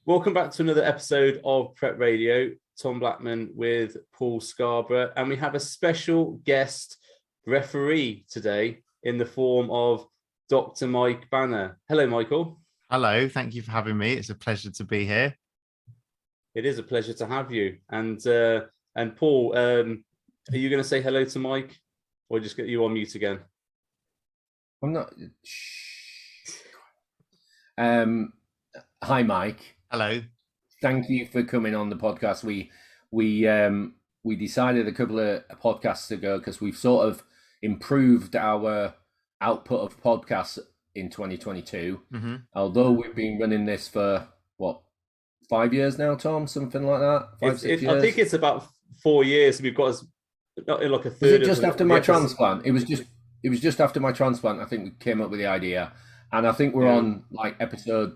Welcome back to another episode of Prep Radio. Tom Blackman with Paul Scarborough, and we have a special guest referee today in the form of Dr. Mike Banna. Hello, Michael. Hello, thank you for having me. It's a pleasure to be here. It is a pleasure to have you. And Paul, are you going to say hello to Mike, or just get you on mute again? I'm not. Hi, Mike. Hello. Thank you for coming on the podcast. We decided a couple of podcasts ago, because we've sort of improved our output of podcasts in 2022. Mm-hmm. Although we've been running this for 5 years now, Tom, something like that. 5-6 years. I think it's about 4 years. We've got like a third. Was it just after my transplant? It was just after my transplant. I think we came up with the idea, and I think we're on like episode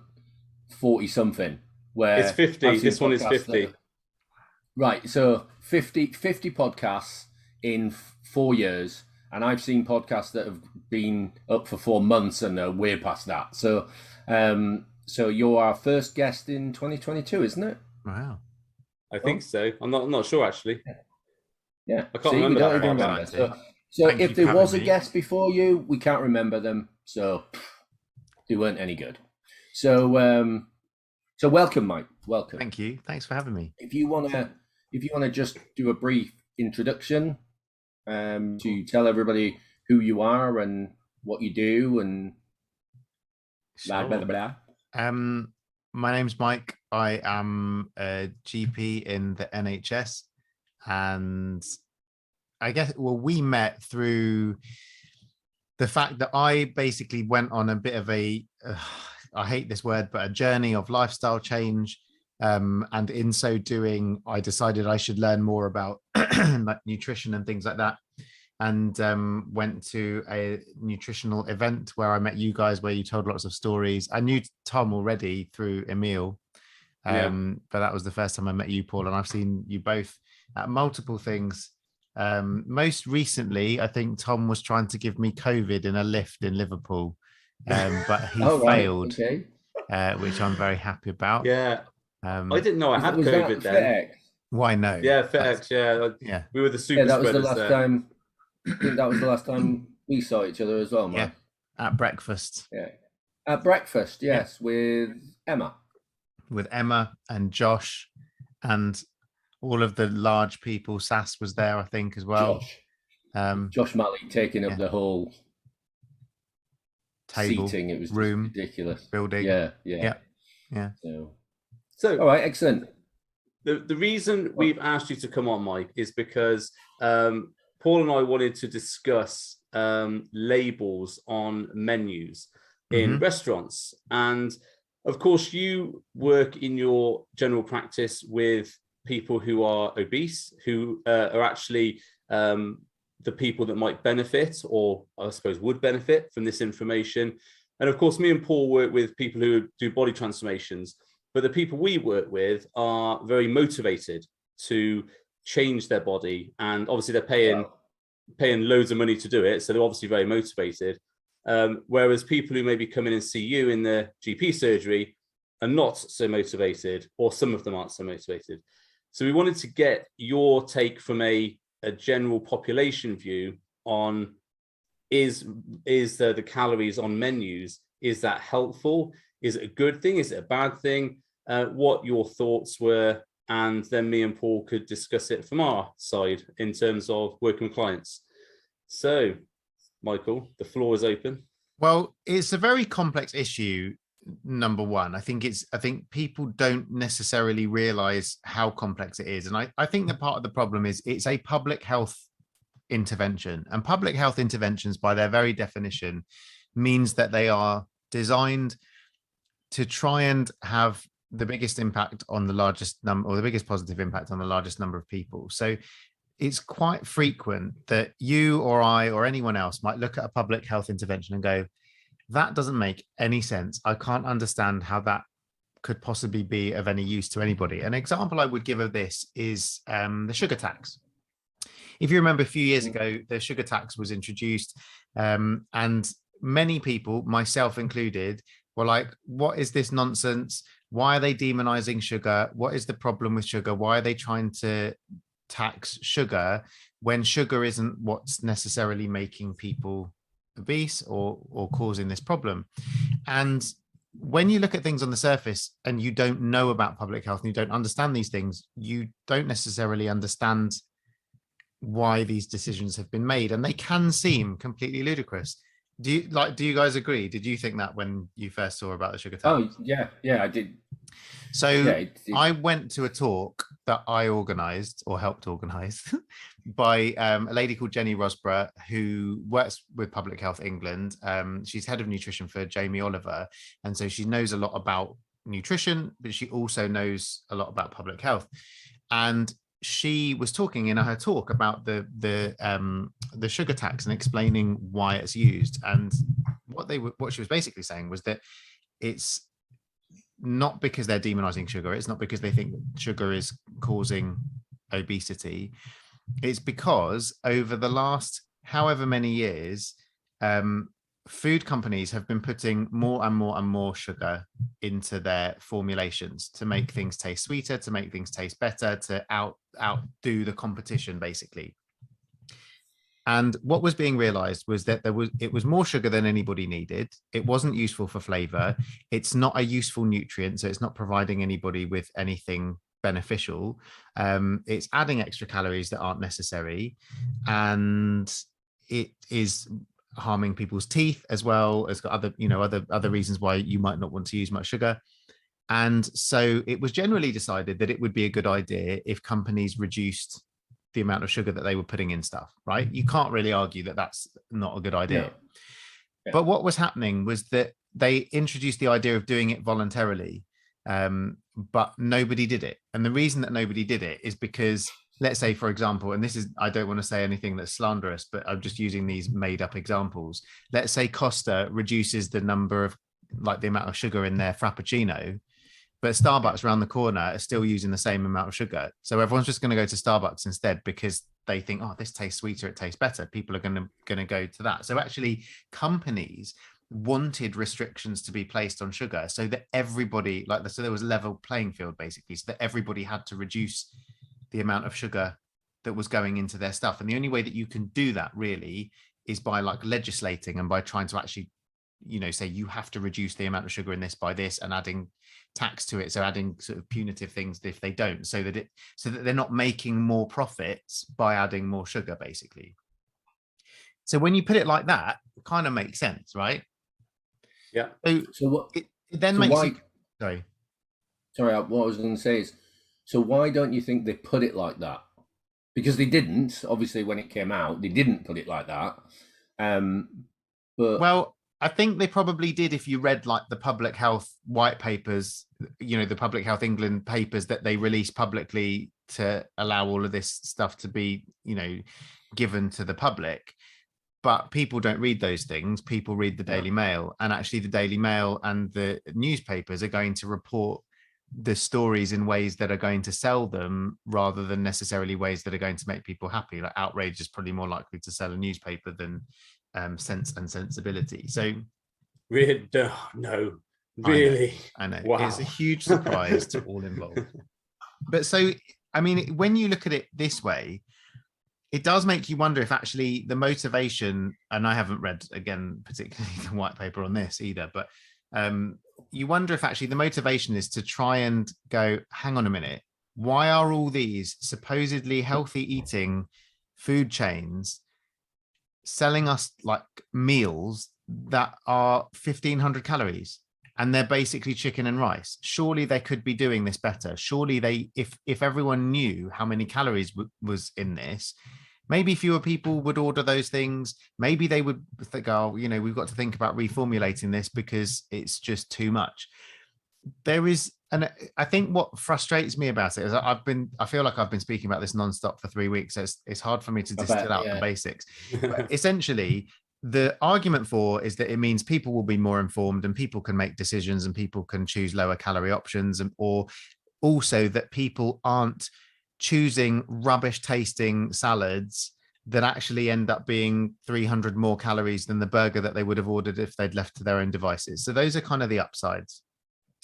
40 something. Where it's 50. This one is 50. Right. So 50 podcasts in 4 years. And I've seen podcasts that have been up for 4 months and are way past that. So, so you're our first guest in 2022, isn't it? Wow. I think so. I'm not sure actually. Yeah. I can't remember that. Remember. So if there was a guest before you, we can't remember them. So they weren't any good. So, so welcome, Mike. Welcome. Thank you. Thanks for having me. If you wanna just do a brief introduction, to tell everybody who you are and what you do, and Sure. blah, blah, blah. My name's Mike. I am a GP in the NHS, and I guess, we met through the fact that I basically went on a bit of I hate this word, but a journey of lifestyle change. And in so doing, I decided I should learn more about like nutrition and things like that. And went to a nutritional event where I met you guys, where you told lots of stories. I knew Tom already through Emil, but that was the first time I met you, Paul. And I've seen you both at multiple things. Most recently, I think Tom was trying to give me COVID in a lift in Liverpool, but he failed, which I'm very happy about. Yeah. I didn't know I had COVID then. Why no? Yeah, FedEx. Yeah. We were the super that was spreaders the last there. time. I think that was the last time we saw each other as well, Mike. Yeah, at breakfast. Yeah, at breakfast. Yes, with Emma. With Emma and Josh, and all of the large people. Sass was there, I think, as well. Josh Malley taking up the whole table, seating. It was room, ridiculous. Building. Yeah. So all right, excellent. The reason we've asked you to come on, Mike, is because Paul and I wanted to discuss labels on menus in restaurants. And of course, you work in your general practice with people who are obese, who are actually the people that might benefit, or I suppose would benefit from this information. And of course, me and Paul work with people who do body transformations. But the people we work with are very motivated to change their body, and obviously they're paying loads of money to do it, so they're obviously very motivated. Whereas people who maybe come in and see you in the GP surgery are not so motivated, or some of them aren't so motivated. So we wanted to get your take from a general population view on is the calories on menus, is that helpful? Is it a good thing? Is it a bad thing? What your thoughts were, and then me and Paul could discuss it from our side in terms of working with clients. So, Michael, the floor is open. Well, it's a very complex issue. Number one, I think people don't necessarily realize how complex it is. And I think that part of the problem is it's a public health intervention, and public health interventions, by their very definition, means that they are designed to try and have the biggest impact on the largest number, or the biggest positive impact on the largest number of people. So it's quite frequent that you or I or anyone else might look at a public health intervention and go, that doesn't make any sense. I can't understand how that could possibly be of any use to anybody. An example I would give of this is the sugar tax. If you remember, a few years ago, the sugar tax was introduced, and many people, myself included, were like, what is this nonsense? Why are they demonizing sugar? What is the problem with sugar? Why are they trying to tax sugar when sugar isn't what's necessarily making people obese or causing this problem? And when you look at things on the surface and you don't know about public health and you don't understand these things, you don't necessarily understand why these decisions have been made, and they can seem completely ludicrous. Do you guys agree? Did you think that when you first saw about the sugar tax? Oh yeah, I did. So Yeah, I went to a talk that I organized or helped organize by a lady called Jenny Rosborough, who works with Public Health England. She's head of nutrition for Jamie Oliver. And so she knows a lot about nutrition, but she also knows a lot about public health. And she was talking in her talk about the sugar tax and explaining why it's used. And what she was basically saying was that it's not because they're demonizing sugar. It's not because they think sugar is causing obesity. It's because over the last however many years, food companies have been putting more and more and more sugar into their formulations to make things taste sweeter, to make things taste better, to outdo the competition, basically. And what was being realized was that it was more sugar than anybody needed. It wasn't useful for flavor. It's not a useful nutrient, so it's not providing anybody with anything beneficial. It's adding extra calories that aren't necessary, and it is harming people's teeth as well. It's got other reasons why you might not want to use much sugar. And so it was generally decided that it would be a good idea if companies reduced the amount of sugar that they were putting in stuff, right? You can't really argue that that's not a good idea. No. Yeah. But what was happening was that they introduced the idea of doing it voluntarily, but nobody did it. And the reason that nobody did it is because, let's say, for example, and I don't want to say anything that's slanderous, but I'm just using these made up examples. Let's say Costa reduces the number of, like, the amount of sugar in their Frappuccino, but Starbucks around the corner are still using the same amount of sugar. So everyone's just going to go to Starbucks instead because they think, oh, this tastes sweeter, it tastes better. People are going to go to that. So actually, companies wanted restrictions to be placed on sugar so that everybody, so there was a level playing field, basically, so that everybody had to reduce the amount of sugar that was going into their stuff. And the only way that you can do that really is by legislating and by trying to actually, say you have to reduce the amount of sugar in this by this, and adding tax to it, so adding sort of punitive things if they don't, so that they're not making more profits by adding more sugar, basically. So when you put it like that, it kind of makes sense, right? Yeah. So what it then so makes why, you, sorry, what I was going to say is, so why don't you think they put it like that? Because they didn't, obviously, when it came out, they didn't put it like that. But well, I think they probably did if you read the public health white papers, the Public Health England papers that they released publicly to allow all of this stuff to be, given to the public. But people don't read those things. People read the Daily Mail, and actually the Daily Mail and the newspapers are going to report the stories in ways that are going to sell them rather than necessarily ways that are going to make people happy. Like outrage is probably more likely to sell a newspaper than Sense and Sensibility. So really, no, really, I know. Wow. It's a huge surprise to all involved. But so, I mean, when you look at it this way, it does make you wonder if actually the motivation, and I haven't read, again, particularly the white paper on this either, but you wonder if actually the motivation is to try and go, hang on a minute, why are all these supposedly healthy eating food chains selling us meals that are 1,500 calories, and they're basically chicken and rice? Surely they could be doing this better. Surely if everyone knew how many calories was in this, maybe fewer people would order those things. Maybe they would think, oh, we've got to think about reformulating this because it's just too much. And I think what frustrates me about it is I feel like I've been speaking about this nonstop for 3 weeks. So it's hard for me to distill out the basics. But essentially, the argument for is that it means people will be more informed and people can make decisions and people can choose lower calorie options, or also that people aren't choosing rubbish tasting salads that actually end up being 300 more calories than the burger that they would have ordered if they'd left to their own devices. So those are kind of the upsides.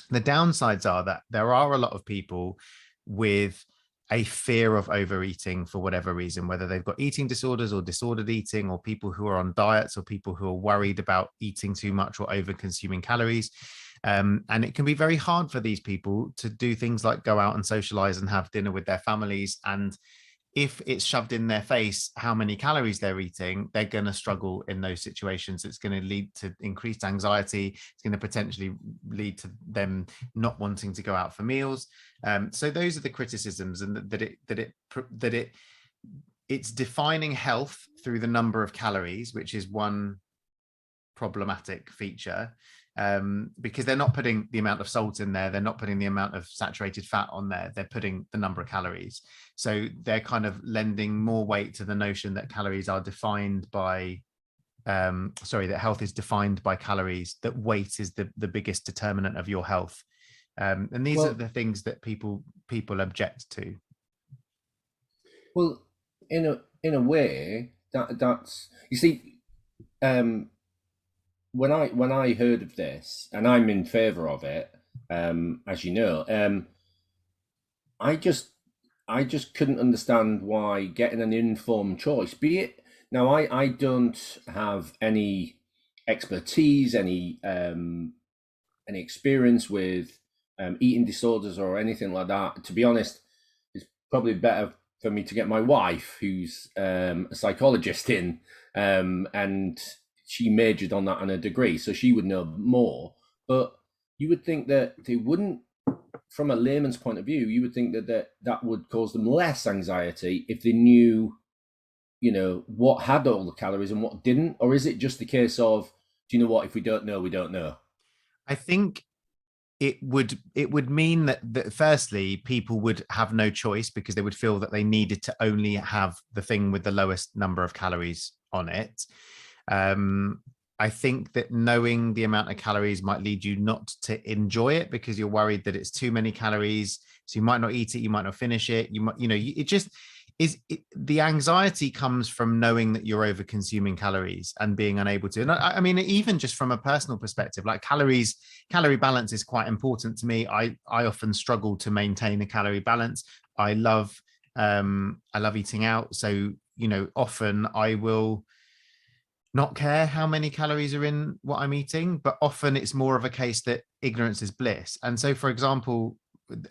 The downsides are that there are a lot of people with a fear of overeating for whatever reason, whether they've got eating disorders or disordered eating, or people who are on diets, or people who are worried about eating too much or over consuming calories. And it can be very hard for these people to do things like go out and socialize and have dinner with their families. And if it's shoved in their face how many calories they're eating, they're going to struggle in those situations. It's going to lead to increased anxiety. It's going to potentially lead to them not wanting to go out for meals. So those are the criticisms, and it's defining health through the number of calories, which is one problematic feature, because they're not putting the amount of salt in there, they're not putting the amount of saturated fat on there, they're putting the number of calories. So they're kind of lending more weight to the notion that calories are defined by that health is defined by calories, that weight is the biggest determinant of your health. And these are the things that people object to. Well, in a way, that's, you see, when I heard of this, and I'm in favour of it, as you know, I just couldn't understand why getting an informed choice, be it now, I don't have any expertise, any experience with eating disorders or anything like that. To be honest, it's probably better for me to get my wife, who's a psychologist, in, and she majored on that on a degree, so she would know more. But you would think that they wouldn't, from a layman's point of view, you would think that would cause them less anxiety if they knew, what had all the calories and what didn't. Or is it just the case of, do you know what, if we don't know, we don't know? I think it would mean that firstly, people would have no choice, because they would feel that they needed to only have the thing with the lowest number of calories on it. I think that knowing the amount of calories might lead you not to enjoy it, because you're worried that it's too many calories. So you might not eat it, you might not finish it. It just is. The anxiety comes from knowing that you're over consuming calories and being unable to. And I mean, even just from a personal perspective, like calorie balance is quite important to me. I often struggle to maintain a calorie balance. I love eating out. So, often I will not care how many calories are in what I'm eating, but often it's more of a case that ignorance is bliss. And so, for example,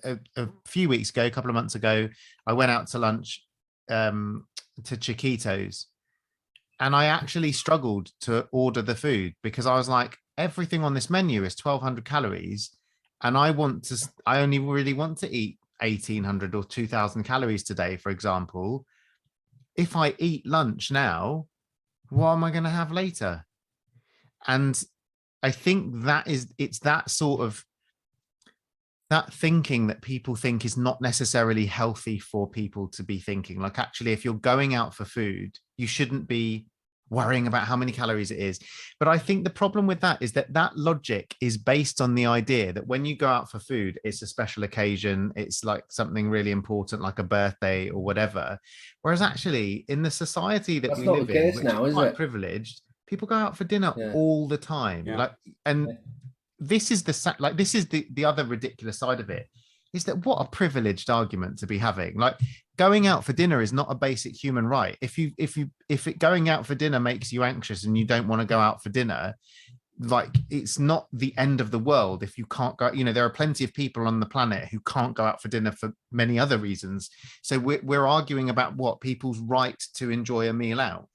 a few weeks ago, a couple of months ago, I went out to lunch to Chiquitos, and I actually struggled to order the food, because I was like, everything on this menu is 1,200 calories, and I only really want to eat 1,800 or 2,000 calories today, for example. If I eat lunch now, what am I going to have later? And I think it's that sort of that thinking that people think is not necessarily healthy for people to be thinking. Like, actually, if you're going out for food, you shouldn't be worrying about how many calories it is. But I think the problem with that is that logic is based on the idea that when you go out for food, it's a special occasion. It's like something really important, like a birthday or whatever. Whereas actually, in the society that we live in, which is quite privileged, people go out for dinner all the time. This is the other ridiculous side of it, is that what a privileged argument to be having. Like, going out for dinner is not a basic human right. If going out for dinner makes you anxious and you don't want to go out for dinner, like, it's not the end of the world if you can't go. There are plenty of people on the planet who can't go out for dinner for many other reasons. So we're arguing about what people's right to enjoy a meal out.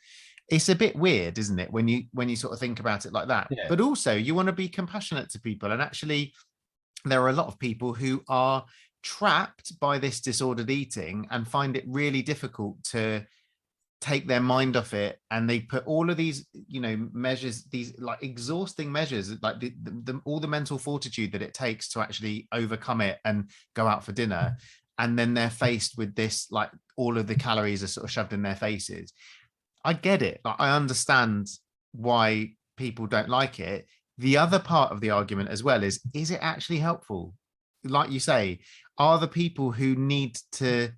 It's a bit weird, isn't it, when you sort of think about it like that? Yeah. But also, you want to be compassionate to people. And actually, there are a lot of people who are trapped by this disordered eating and find it really difficult to take their mind off it. And they put all of these, measures, these like exhausting measures, like all the mental fortitude that it takes to actually overcome it and go out for dinner. And then they're faced with this, like, all of the calories are sort of shoved in their faces. I get it. I understand why people don't like it. The other part of the argument as well is it actually helpful? Like you say, are the people who need to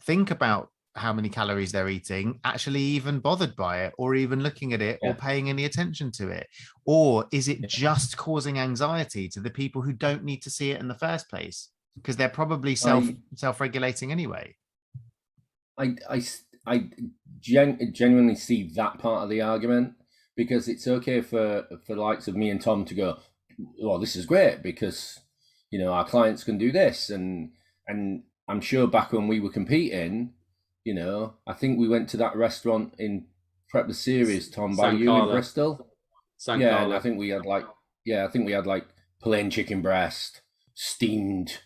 think about how many calories they're eating actually even bothered by it, or even looking at it, or paying any attention to it? Or is it just causing anxiety to the people who don't need to see it in the first place, because they're probably self-regulating anyway? I genuinely see that part of the argument, because it's okay for the likes of me and Tom to go, well, this is great because, you know, our clients can do this. And I'm sure back when we were competing, you know, I think we went to that restaurant in Prep the Series, Tom, by you in Bristol. And I think we had like plain chicken breast, steamed.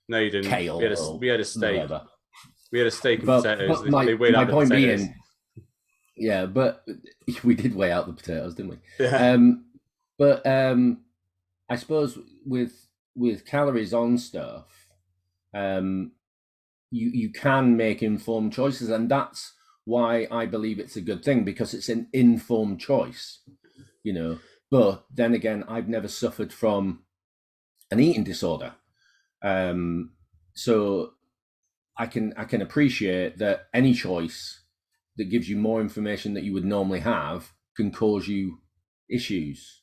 No, you didn't. Kale. We had a steak. Whatever. We had a steak and potatoes. But my point being, but we did weigh out the potatoes, didn't we? Yeah. I suppose with calories on stuff, you can make informed choices, and that's why I believe it's a good thing, because it's an informed choice, you know. But then again, I've never suffered from an eating disorder, so I can appreciate that any choice that gives you more information that you would normally have can cause you issues.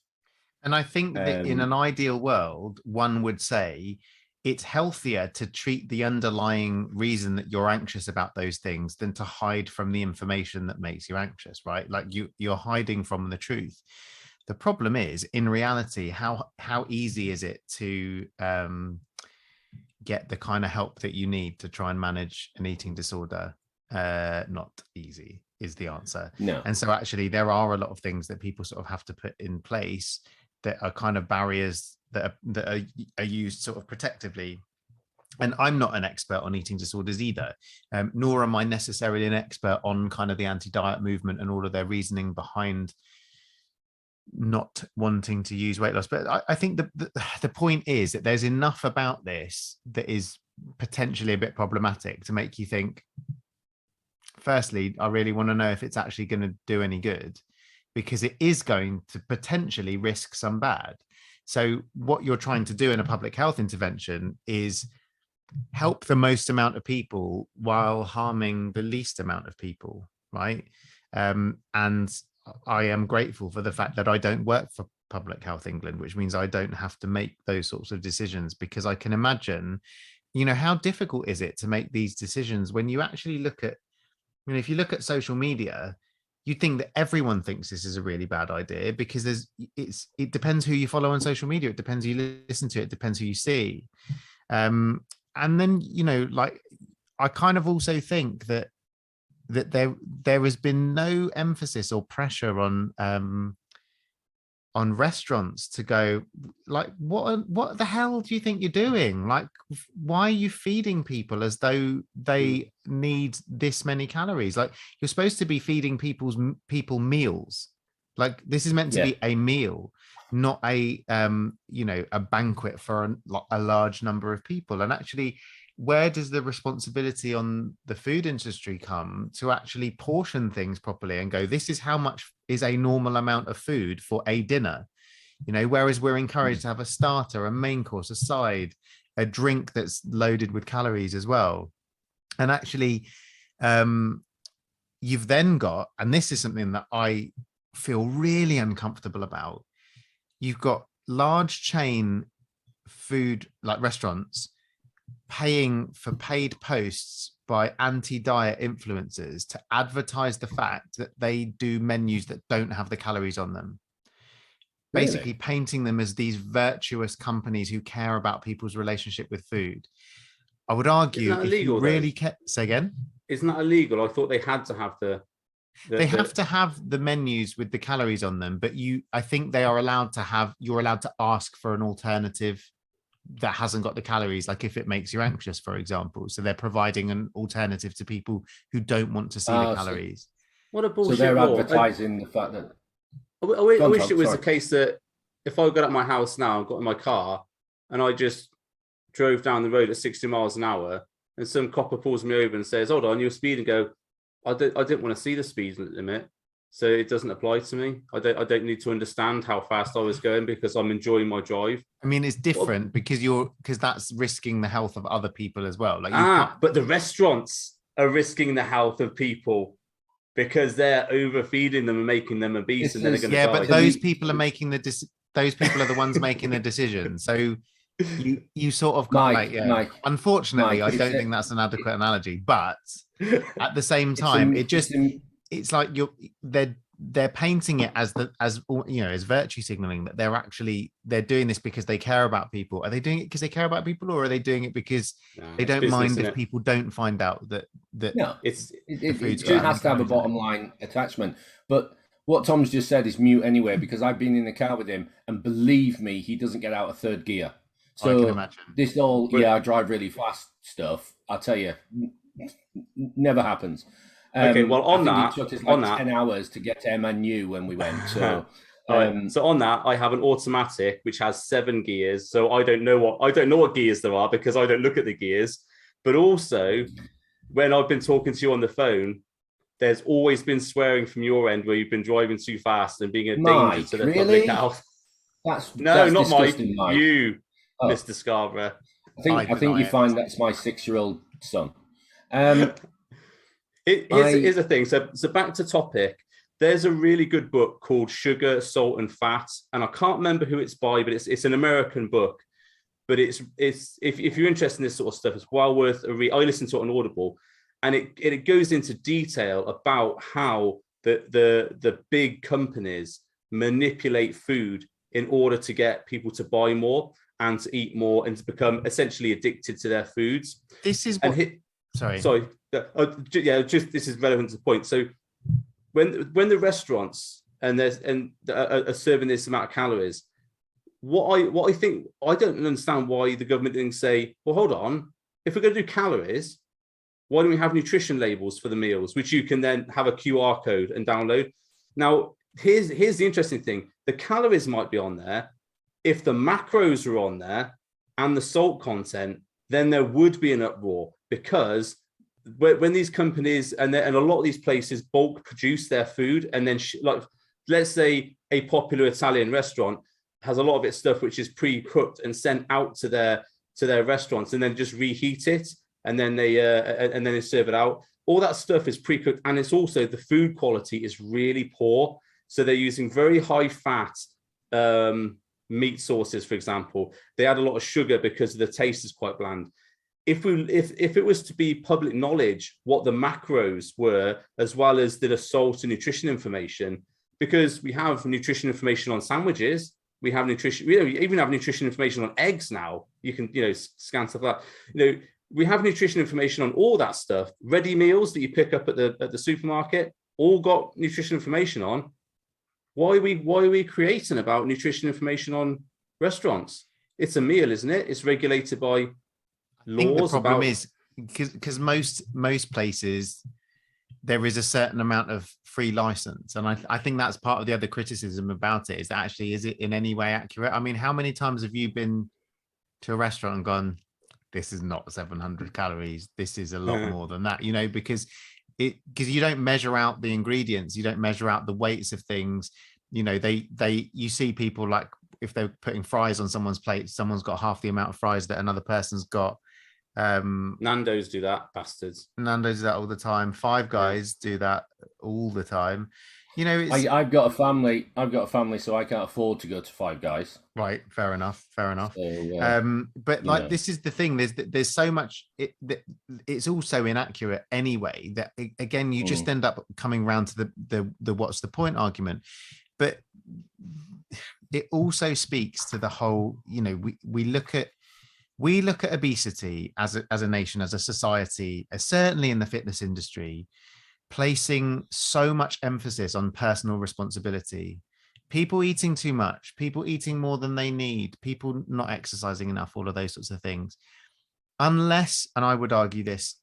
And I think that in an ideal world, one would say it's healthier to treat the underlying reason that you're anxious about those things than to hide from the information that makes you anxious, right? Like you're hiding from the truth. The problem is, in reality, how easy is it to get the kind of help that you need to try and manage an eating disorder? Not easy is the answer. No. And so actually there are a lot of things that people sort of have to put in place that are kind of barriers that are used sort of protectively. And I'm not an expert on eating disorders either, nor am I necessarily an expert on kind of the anti-diet movement and all of their reasoning behind not wanting to use weight loss. But I think the point is that there's enough about this that is potentially a bit problematic to make you think, firstly, I really want to know if it's actually going to do any good, because it is going to potentially risk some bad. So what you're trying to do in a public health intervention is help the most amount of people while harming the least amount of people, right? And I am grateful for the fact that I don't work for Public Health England, which means I don't have to make those sorts of decisions, because I can imagine, you know, how difficult is it to make these decisions when you actually look at, I mean, if you look at social media, you'd think that everyone thinks this is a really bad idea, because it depends who you follow on social media. It depends who you listen to. It depends who you see. And then, you know, like, I kind of also think that there has been no emphasis or pressure on restaurants to go, like, what the hell do you think you're doing? Like, why are you feeding people as though they need this many calories? Like, you're supposed to be feeding people meals. Like, this is meant to be a meal, not a a banquet for a large number of people. And actually, where does the responsibility on the food industry come to actually portion things properly and go, this is how much is a normal amount of food for a dinner? You know, whereas we're encouraged to have a starter, a main course, a side, a drink that's loaded with calories as well. And actually, you've then got, and this is something that I feel really uncomfortable about, you've got large chain food, like restaurants, paying for paid posts by anti-diet influencers to advertise the fact that they do menus that don't have the calories on them. Really? Basically painting them as these virtuous companies who care about people's relationship with food. I would argue, if illegal, you really say again? Isn't that illegal? I thought they had to have they have to have the menus with the calories on them, but I think they are allowed to have, you're allowed to ask for an alternative that hasn't got the calories, like if it makes you anxious, for example. So they're providing an alternative to people who don't want to see the calories. What a bullshit. So they're advertising the fact that... I wish it was the case that if I got out my house now, got in my car, and I just drove down the road at 60 miles an hour, and some copper pulls me over and says, hold on, you're speeding, go, I didn't want to see the speed limit, so it doesn't apply to me. I don't need to understand how fast I was going because I'm enjoying my drive. I mean, it's different because that's risking the health of other people as well. Like, but the restaurants are risking the health of people because they're overfeeding them and making them obese, and then they're going to die. But those people are making those people are the ones making the decision. So you sort of got Mike, unfortunately, I don't think that's an adequate analogy, but at the same time, it's like they're painting it as as virtue signaling, that they're doing this because they care about people. Are they doing it because they care about people, or are they doing it because they don't mind if people don't find out that no, it just has to have a bottom line attachment. But what Tom's just said is mute anyway, because I've been in the car with him, and believe me, he doesn't get out of third gear. So I can imagine. This I drive really fast stuff, I tell you, never happens. Okay, well, it took us 10 hours to get to MNU when we went. So, so on that, I have an automatic which has 7 gears. So I don't know what gears there are because I don't look at the gears. But also, when I've been talking to you on the phone, there's always been swearing from your end where you've been driving too fast and being a danger to the public health. That's not Mike. You, Mr. Scarborough. I think you find that's my 6-year-old son. Here's a thing. So back to topic. There's a really good book called Sugar, Salt, and Fat, and I can't remember who it's by, but it's an American book. But it's if you're interested in this sort of stuff, it's well worth a read. I listened to it on Audible, and it goes into detail about how the big companies manipulate food in order to get people to buy more and to eat more and to become essentially addicted to their foods. This is this is relevant to the point. So when the restaurants are serving this amount of calories, what I think, I don't understand why the government didn't say, well, hold on, if we're going to do calories, why don't we have nutrition labels for the meals, which you can then have a QR code and download? Now, here's the interesting thing. The calories might be on there. If the macros are on there and the salt content, then there would be an uproar, because when these companies and a lot of these places bulk produce their food, and then like, let's say a popular Italian restaurant has a lot of its stuff which is pre-cooked and sent out to their restaurants, and then just reheat it, and then they serve it out. All that stuff is pre-cooked, and it's also, the food quality is really poor. So they're using very high fat meat sauces, for example. They add a lot of sugar because the taste is quite bland. If it was to be public knowledge what the macros were, as well as the salt and nutrition information, because we have nutrition information on sandwiches, we even have nutrition information on eggs now. You can scan stuff like that. We have nutrition information on all that stuff. Ready meals that you pick up at the supermarket all got nutrition information on. Why are we creating about nutrition information on restaurants? It's a meal, isn't it? It's regulated by laws. I think the problem is because most places there is a certain amount of free license, and I think that's part of the other criticism about it, is that actually, is it in any way accurate? I mean, how many times have you been to a restaurant and gone, this is not 700 calories, this is a lot more than that, because you don't measure out the ingredients, you don't measure out the weights of things. You see people, like, if they're putting fries on someone's plate, someone's got half the amount of fries that another person's got. Nando's do that, bastards. Nando's do that all the time. Five Guys do that all the time. I've got a family, so I can't afford to go to Five Guys. Right, fair enough. So, but this is the thing. There's so much. It's also inaccurate anyway. That again, you just end up coming around to the what's the point argument. But it also speaks to the whole. We look at obesity as a nation, as a society, certainly in the fitness industry, placing so much emphasis on personal responsibility, people eating too much, people eating more than they need, people not exercising enough, all of those sorts of things. Unless, and I would argue this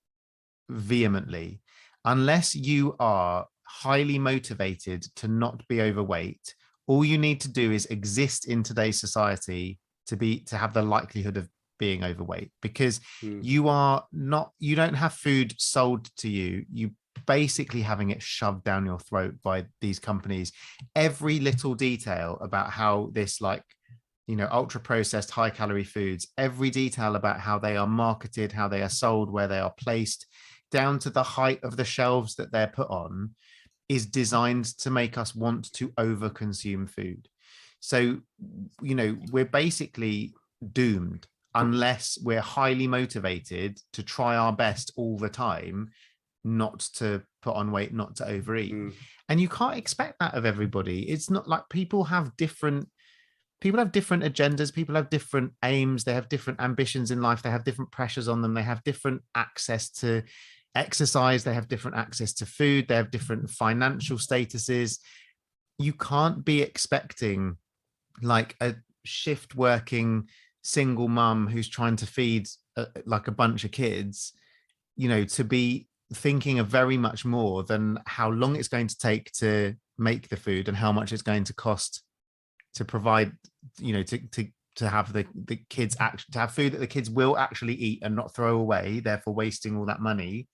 vehemently, unless you are highly motivated to not be overweight, all you need to do is exist in today's society to have the likelihood of being overweight, because you don't have food sold to you basically having it shoved down your throat by these companies. Every little detail about how this, ultra processed high calorie foods, every detail about how they are marketed, how they are sold, where they are placed, down to the height of the shelves that they're put on, is designed to make us want to overconsume food. So, we're basically doomed unless we're highly motivated to try our best all the time, not to put on weight, not to overeat. And you can't expect that of everybody. It's not like people have different agendas, people have different aims, they have different ambitions in life, they have different pressures on them, they have different access to exercise, they have different access to food, they have different financial statuses. You can't be expecting like a shift working single mum who's trying to feed like a bunch of kids, to be thinking of very much more than how long it's going to take to make the food and how much it's going to cost to provide, to have the kids to have food that the kids will actually eat and not throw away, therefore wasting all that money,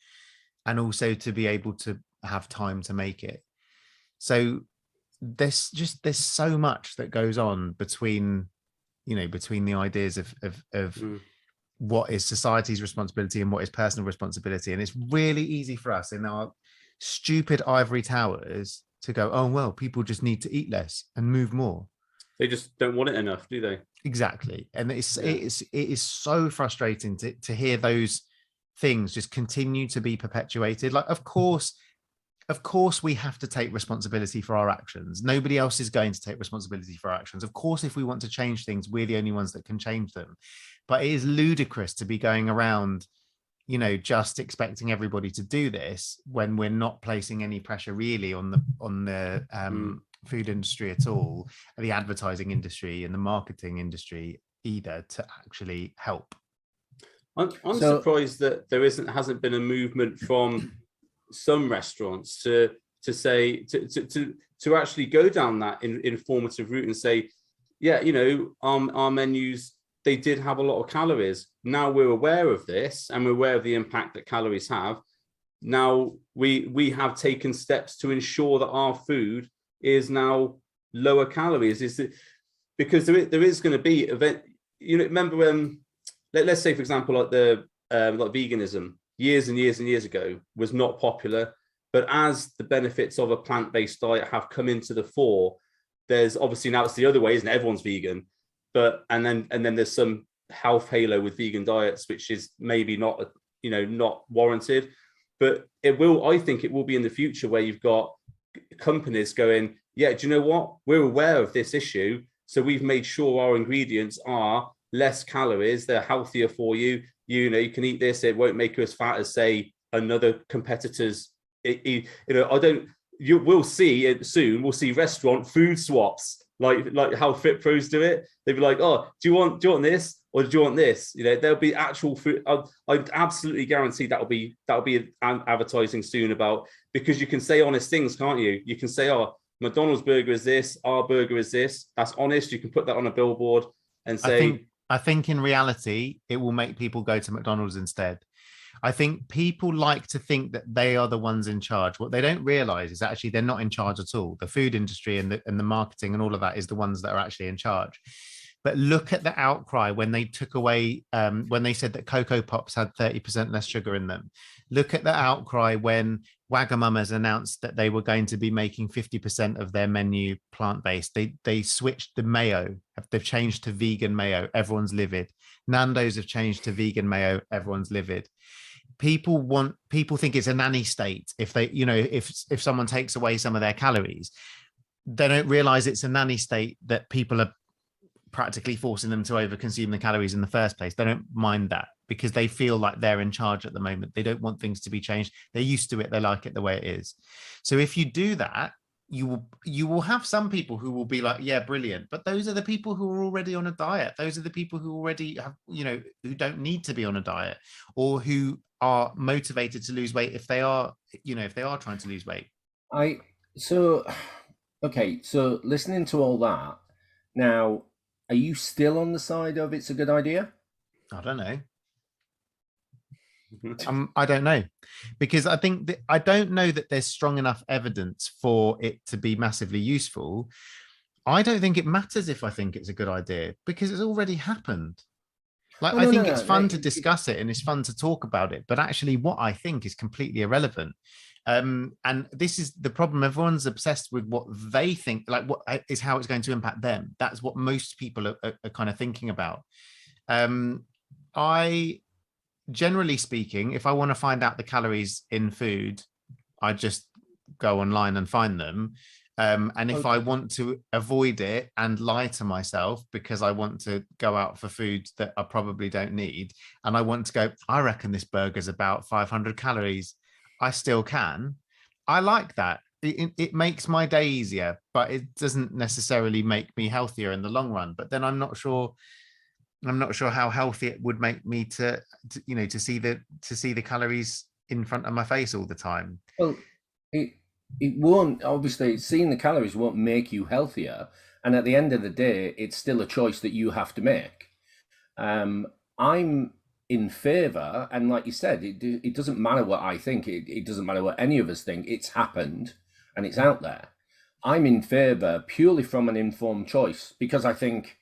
and also to be able to have time to make it. So there's so much that goes on between the ideas of what is society's responsibility and what is personal responsibility. And it's really easy for us in our stupid ivory towers to go, oh, well, people just need to eat less and move more. They just don't want it enough, do they? Exactly. And it is so frustrating to hear those things just continue to be perpetuated. Like, of course we have to take responsibility for our actions. Nobody else is going to take responsibility for our actions. Of course, if we want to change things, we're the only ones that can change them. But it is ludicrous to be going around, just expecting everybody to do this when we're not placing any pressure really on the food industry at all, the advertising industry and the marketing industry either, to actually help. I'm surprised that there hasn't been a movement from some restaurants to say to actually go down that informative route and say, yeah, our menus, they did have a lot of calories. Now we're aware of this and we're aware of the impact that calories have. Now we have taken steps to ensure that our food is now lower calories. Because there is going to be event. Remember when let's say, for example, like the like veganism years and years and years ago was not popular, but as the benefits of a plant-based diet have come into the fore, there's obviously now it's the other way, isn't it? Everyone's vegan, and then there's some health halo with vegan diets, which is maybe not warranted, but I think it will be in the future where you've got companies going, yeah, do you know what? We're aware of this issue, so we've made sure our ingredients are less calories, they're healthier for you. You can eat this, it won't make you as fat as, say, another competitor's. We'll see it soon. We'll see restaurant food swaps, like how Fit Pros do it. They'll be like, oh, do you want this or do you want this? There'll be actual food. I absolutely guarantee that'll be advertising soon about, because you can say honest things, can't you? You can say, oh, McDonald's burger is this, our burger is this. That's honest. You can put that on a billboard and say. I think in reality, it will make people go to McDonald's instead. I think people like to think that they are the ones in charge. What they don't realize is actually they're not in charge at all. The food industry and the marketing and all of that is the ones that are actually in charge. But look at the outcry when they took away, when they said that Cocoa Pops had 30% less sugar in them. Look at the outcry when Wagamama's announced that they were going to be making 50% of their menu plant-based. They switched the mayo. They've changed to vegan mayo. Everyone's livid. Nando's have changed to vegan mayo. Everyone's livid. People think it's a nanny state if they, if someone takes away some of their calories. They don't realize it's a nanny state that people are practically forcing them to overconsume the calories in the first place. They don't mind that because they feel like they're in charge at the moment. They don't want things to be changed. They're used to it. They like it the way it is. So if you do that, you will have some people who will be like, yeah, brilliant. But those are the people who are already on a diet. Those are the people who already have, who don't need to be on a diet, or who are motivated to lose weight if they are trying to lose weight. So listening to all that now, are you still on the side of it's a good idea? I don't know. I don't know, because I think that I don't know that there's strong enough evidence for it to be massively useful. I don't think it matters if I think it's a good idea because it's already happened. Like, I think it's fun to discuss it and it's fun to talk about it, but actually what I think is completely irrelevant. And this is the problem. Everyone's obsessed with what they think, like what is how it's going to impact them. That's what most people are kind of thinking about. I, generally speaking, if I want to find out the calories in food, I just go online and find them. And if I want to avoid it and lie to myself because I want to go out for food that I probably don't need, and I want to go, I reckon this burger's about 500 calories, I still can. I like that. It makes my day easier, but it doesn't necessarily make me healthier in the long run. But then I'm not sure how healthy it would make me to see the calories in front of my face all the time. Well, it won't, obviously, seeing the calories won't make you healthier. And at the end of the day, it's still a choice that you have to make. I'm in favor, and like you said, it doesn't matter what I think. It doesn't matter what any of us think. It's happened and it's out there. I'm in favor purely from an informed choice, because I think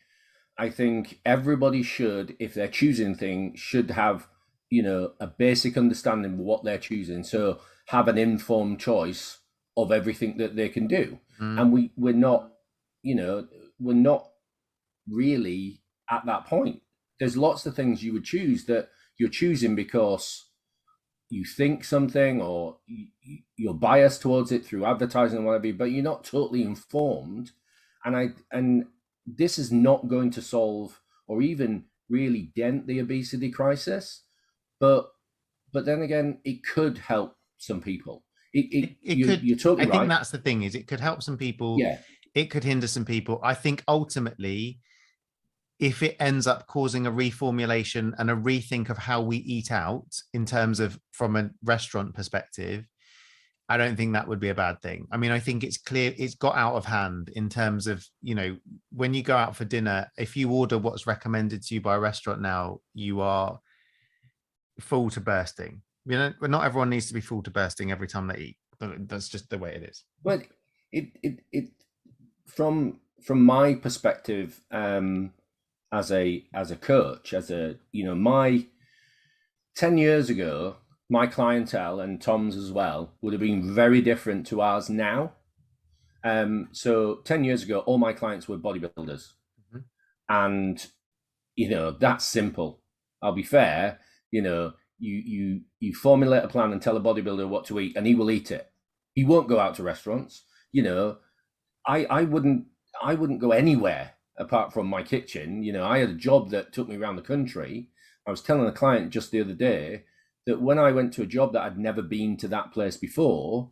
everybody should, if they're choosing things, should have, a basic understanding of what they're choosing. So have an informed choice of everything that they can do. And we're not really at that point. There's lots of things you would choose that you're choosing because you think something, or you're biased towards it through advertising or whatever, but you're not totally informed. And this is not going to solve or even really dent the obesity crisis, but then again, it could help some people. It could. You're totally right. I think that's the thing, is it could help some people. Yeah. It could hinder some people. I think ultimately, if it ends up causing a reformulation and a rethink of how we eat out in terms of from a restaurant perspective, I don't think that would be a bad thing. I mean, I think it's clear it's got out of hand in terms of, when you go out for dinner, if you order what's recommended to you by a restaurant now, you are full to bursting. But not everyone needs to be full to bursting every time they eat. That's just the way it is. But it from my perspective, as a coach, my 10 years ago, my clientele, and Tom's as well, would have been very different to ours now. So 10 years ago, all my clients were bodybuilders. And, that's simple. I'll be fair, you formulate a plan and tell a bodybuilder what to eat, and he will eat it. He won't go out to restaurants. I wouldn't go anywhere apart from my kitchen. I had a job that took me around the country. I was telling a client just the other day that when I went to a job that I'd never been to that place before,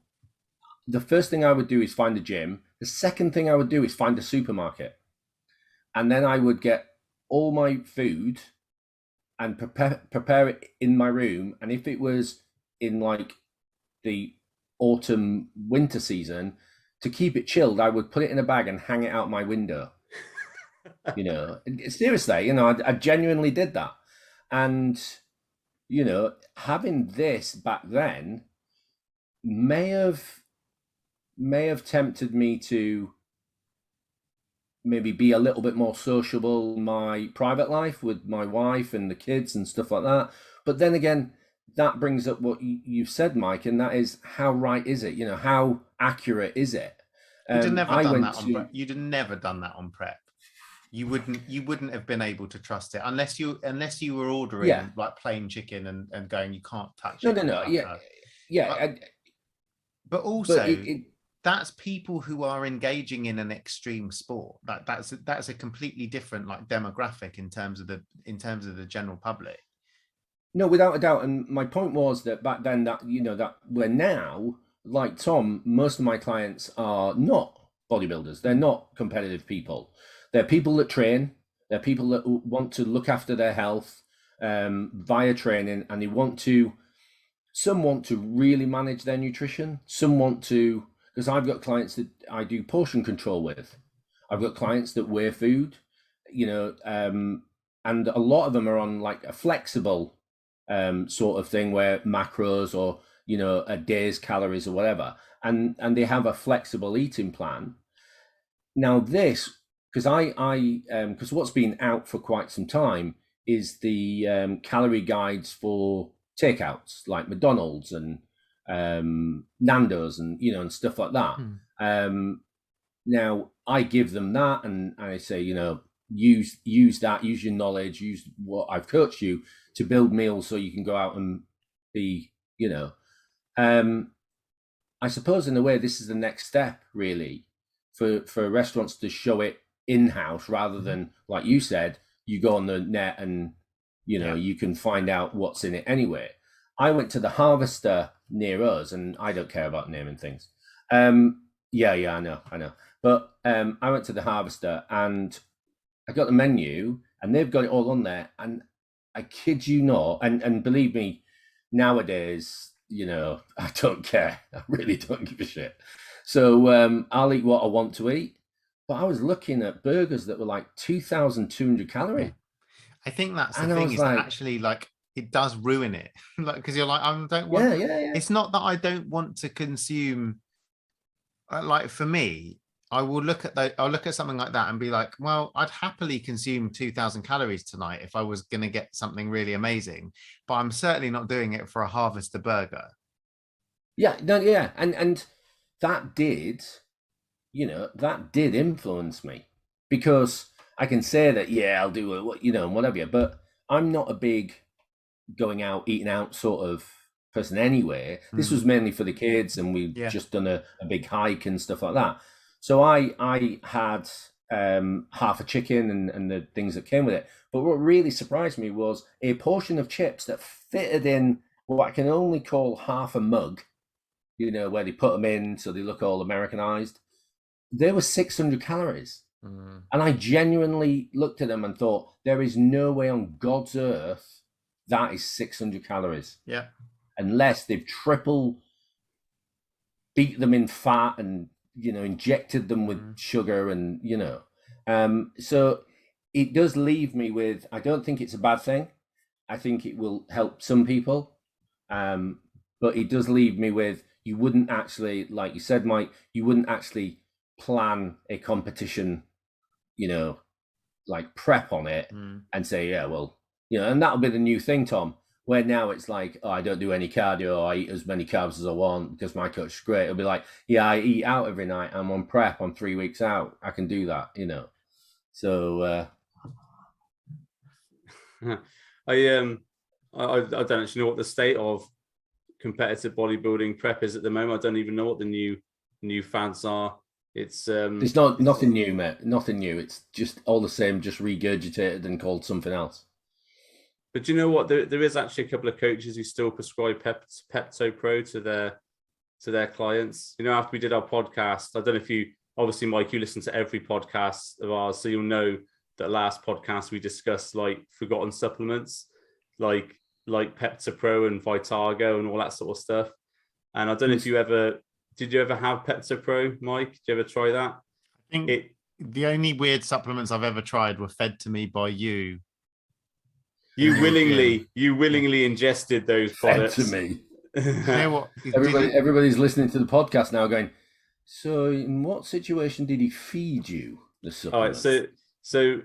the first thing I would do is find a gym. The second thing I would do is find a supermarket. And then I would get all my food and prepare it in my room. And if it was in like the autumn winter season, to keep it chilled, I would put it in a bag and hang it out my window. Seriously, I genuinely did that. And having this back then may have tempted me to maybe be a little bit more sociable in my private life with my wife and the kids and stuff like that. But then again, that brings up what you've said, Mike, and that is, how right is it? How accurate is it? You'd have never done that on prep. You wouldn't have been able to trust it unless you were ordering like plain chicken and going, you can't touch it. No. Yeah. But also, that's people who are engaging in an extreme sport. That's a completely different demographic in terms of the general public. No, without a doubt. And my point was that back then, that we're now, like Tom, most of my clients are not bodybuilders. They're not competitive people. They're people that train. They're people that want to look after their health via training, and some want to really manage their nutrition. Some want to, because I've got clients that I do portion control with. I've got clients that weigh food, and a lot of them are on like a flexible sort of thing, where macros or a day's calories or whatever, and they have a flexible eating plan. Now this, because what's been out for quite some time is the calorie guides for takeouts like McDonald's and Nando's and and stuff like that. Now I give them that, and I say, use that, use your knowledge, use what I've coached you to build meals so you can go out and be, I suppose in a way this is the next step really for restaurants to show it in-house rather than, like you said, you go on the net and you can find out what's in it anyway. I went to the Harvester near us, and I don't care about naming things. I know. But I went to the Harvester and I got the menu, and they've got it all on there. And I kid you not, and believe me, nowadays, I don't care. I really don't give a shit. So I'll eat what I want to eat. But I was looking at burgers that were like 2,200 calories. I think that's the thing, is that actually, like, it does ruin it. Like, because you're like, I don't want. Yeah. It's not that I don't want to consume. Like, for me, I'll look at something like that and be like, well, I'd happily consume 2,000 calories tonight if I was going to get something really amazing, but I'm certainly not doing it for a Harvester burger. And that did, that did influence me, because I can say that, I'll do it, and whatever, but I'm not a big going out, eating out sort of person anyway. This was mainly for the kids, and we've just done a big hike and stuff like that. So I had half a chicken and the things that came with it. But what really surprised me was a portion of chips that fitted in what I can only call half a mug, where they put them in so they look all Americanized. They were 600 calories. And I genuinely looked at them and thought, there is no way on God's earth that is 600 calories. Yeah. Unless they've triple beat them in fat and, injected them with sugar and, so it does leave me with, I don't think it's a bad thing. I think it will help some people. But it does leave me with, you wouldn't actually, like you said, Mike, you wouldn't actually plan a competition, like prep on it and say, and that'll be the new thing, Tom, where now it's like, I don't do any cardio, I eat as many carbs as I want because my coach is great. It'll be like, I eat out every night, I'm on prep, I'm 3 weeks out, I can do that, So I don't actually know what the state of competitive bodybuilding prep is at the moment. I don't even know what the new fads are. It's nothing new, mate. Nothing new. It's just all the same, just regurgitated and called something else. But you know what? There is actually a couple of coaches who still prescribe Pepto Pro to their clients. After we did our podcast, I don't know if you, obviously, Mike, you listen to every podcast of ours, so you'll know that last podcast we discussed like forgotten supplements, like Pepto Pro and Vitago and all that sort of stuff. And I don't know if did you ever have Pepto Pro, Mike? Did you ever try that? I think the only weird supplements I've ever tried were fed to me by you. You willingly ingested those products. Fed to me. You know what? Everybody's listening to the podcast now going, so in what situation did he feed you the supplements? All right, so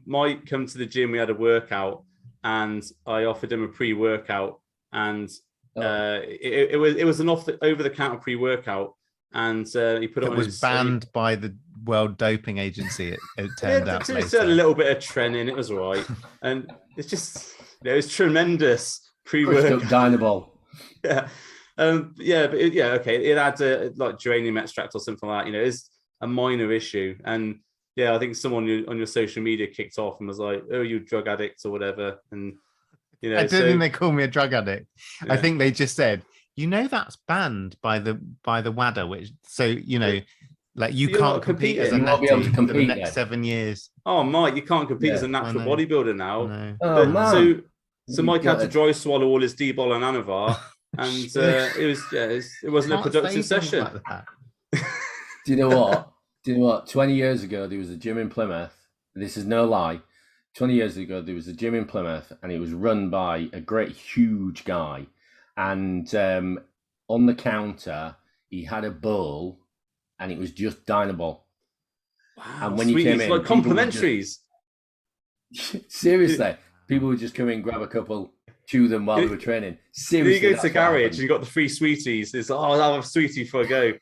Mike come to the gym, we had a workout, and I offered him a pre-workout, and it was an over-the-counter pre-workout, and he put it on. It was banned by the World Doping Agency. It turned out. It's a little bit of trenin. It was all right, and it's just it was tremendous pre-workout. Dynabol. Yeah, okay. It had like geranium extract or something like that. It's a minor issue, and I think someone on your social media kicked off and was like, "Oh, you drug addict" or whatever, and I don't think they call me a drug addict. Yeah. I think they just said, that's banned by the WADA, which like you can't compete as a natty for the next 7 years. Oh, Mike, you can't compete as a natural bodybuilder now. Oh, man. So Mike had to dry swallow all his D-bol and Anavar, and it wasn't a productive session. Like Do you know what? 20 years ago, there was a gym in Plymouth. This is no lie. 20 years ago, there was a gym in Plymouth, and it was run by a great, huge guy. And on the counter, he had a bowl, and it was just Dynabol. Wow, and when you came in, like complimentaries. Seriously, people would just come in, grab a couple, chew them while they were training. Seriously, you go to the garage and you got the free sweeties. It's I'll have a sweetie before I go.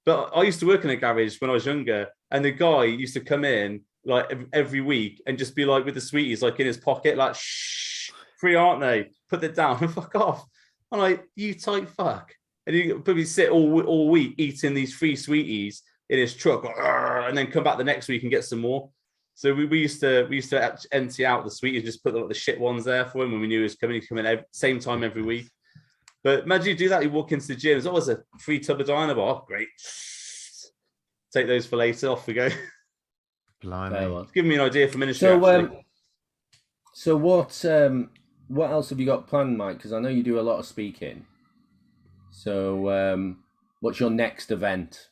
But I used to work in a garage when I was younger, and the guy used to come in like every week and just be like with the sweeties like in his pocket, like shh, free aren't they? Put it down and fuck off. I'm like, you tight fuck. And you probably sit all week eating these free sweeties in his truck, and then come back the next week and get some more. So we used to empty out the sweeties, just put the shit ones there for him when we knew he was coming. He'd come in same time every week. But imagine you do that, you walk into the gym, there's always a free tub of Dynamo. Oh, great. Take those for later, off we go. Blimey. It's giving me an idea for ministry. So what else have you got planned, Mike? Because I know you do a lot of speaking. So what's your next event?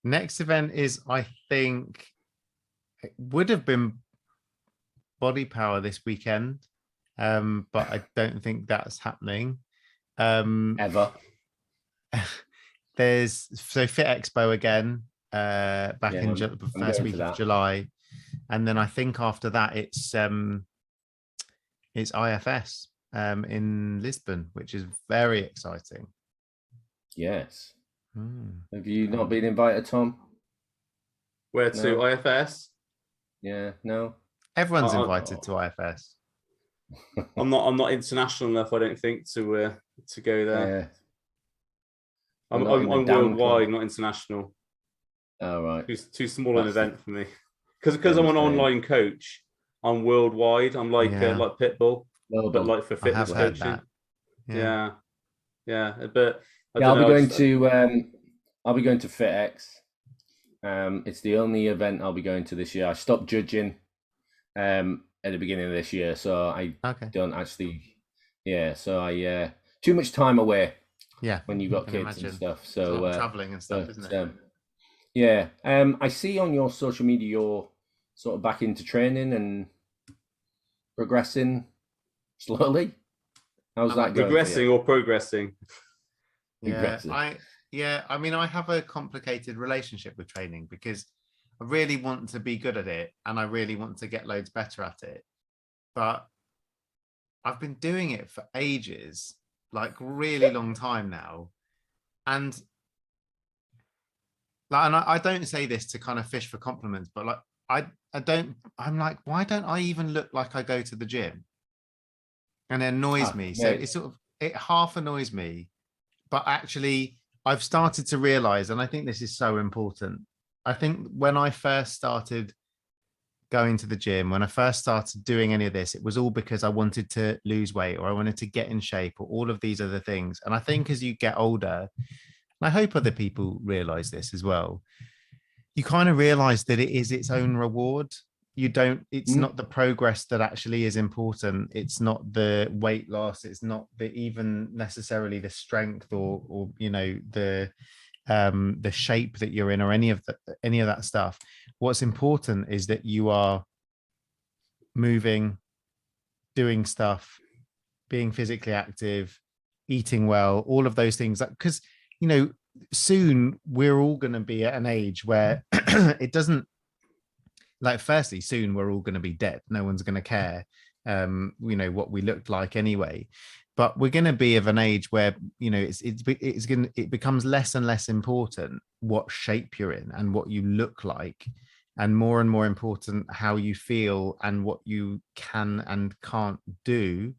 Next event is, I think, it would have been Body Power this weekend, but I don't think that's happening. Ever. There's Fit Expo again, back in the first week of July, and then I think after that it's IFS in Lisbon, which is very exciting. Yes. Have you not been invited, Tom? Where to? No. IFS? Yeah, no. Everyone's invited to IFS. I'm not international enough, I don't think, to go there. I'm worldwide, not international. Oh, right. Too small an event for me. Because I'm an online coach, I'm worldwide. I'm like Pitbull, but like for fitness coaching. Yeah. But I'll be going to FitX. It's the only event I'll be going to this year. I stopped judging at the beginning of this year, so I don't actually. Yeah, so I too much time away. Yeah, when you've got kids and stuff. So traveling and stuff, isn't it? Yeah. I see on your social media you're sort of back into training and progressing slowly. How's that going? Regressing or progressing? Yeah, I mean, I have a complicated relationship with training because I really want to be good at it and I really want to get loads better at it. But I've been doing it for ages, like really long time now. And I don't say this to kind of fish for compliments, but like I'm like, why don't I even look like I go to the gym? And it annoys me. So it half annoys me, but actually I've started to realize, and I think this is so important. I think when I first started going to the gym, when I first started doing any of this, it was all because I wanted to lose weight or I wanted to get in shape or all of these other things. And I think as you get older, and I hope other people realize this as well, you kind of realize that it is its own reward. It's not the progress that actually is important. It's not the weight loss. It's not even necessarily the strength or the shape that you're in or any of that stuff. What's important is that you are moving, doing stuff, being physically active, eating well, all of those things. Because, soon we're all going to be at an age where it doesn't, like, firstly, soon we're all going to be dead. No one's going to care, what we looked like anyway. But we're going to be of an age where, it becomes less and less important what shape you're in and what you look like, and more important how you feel and what you can and can't do.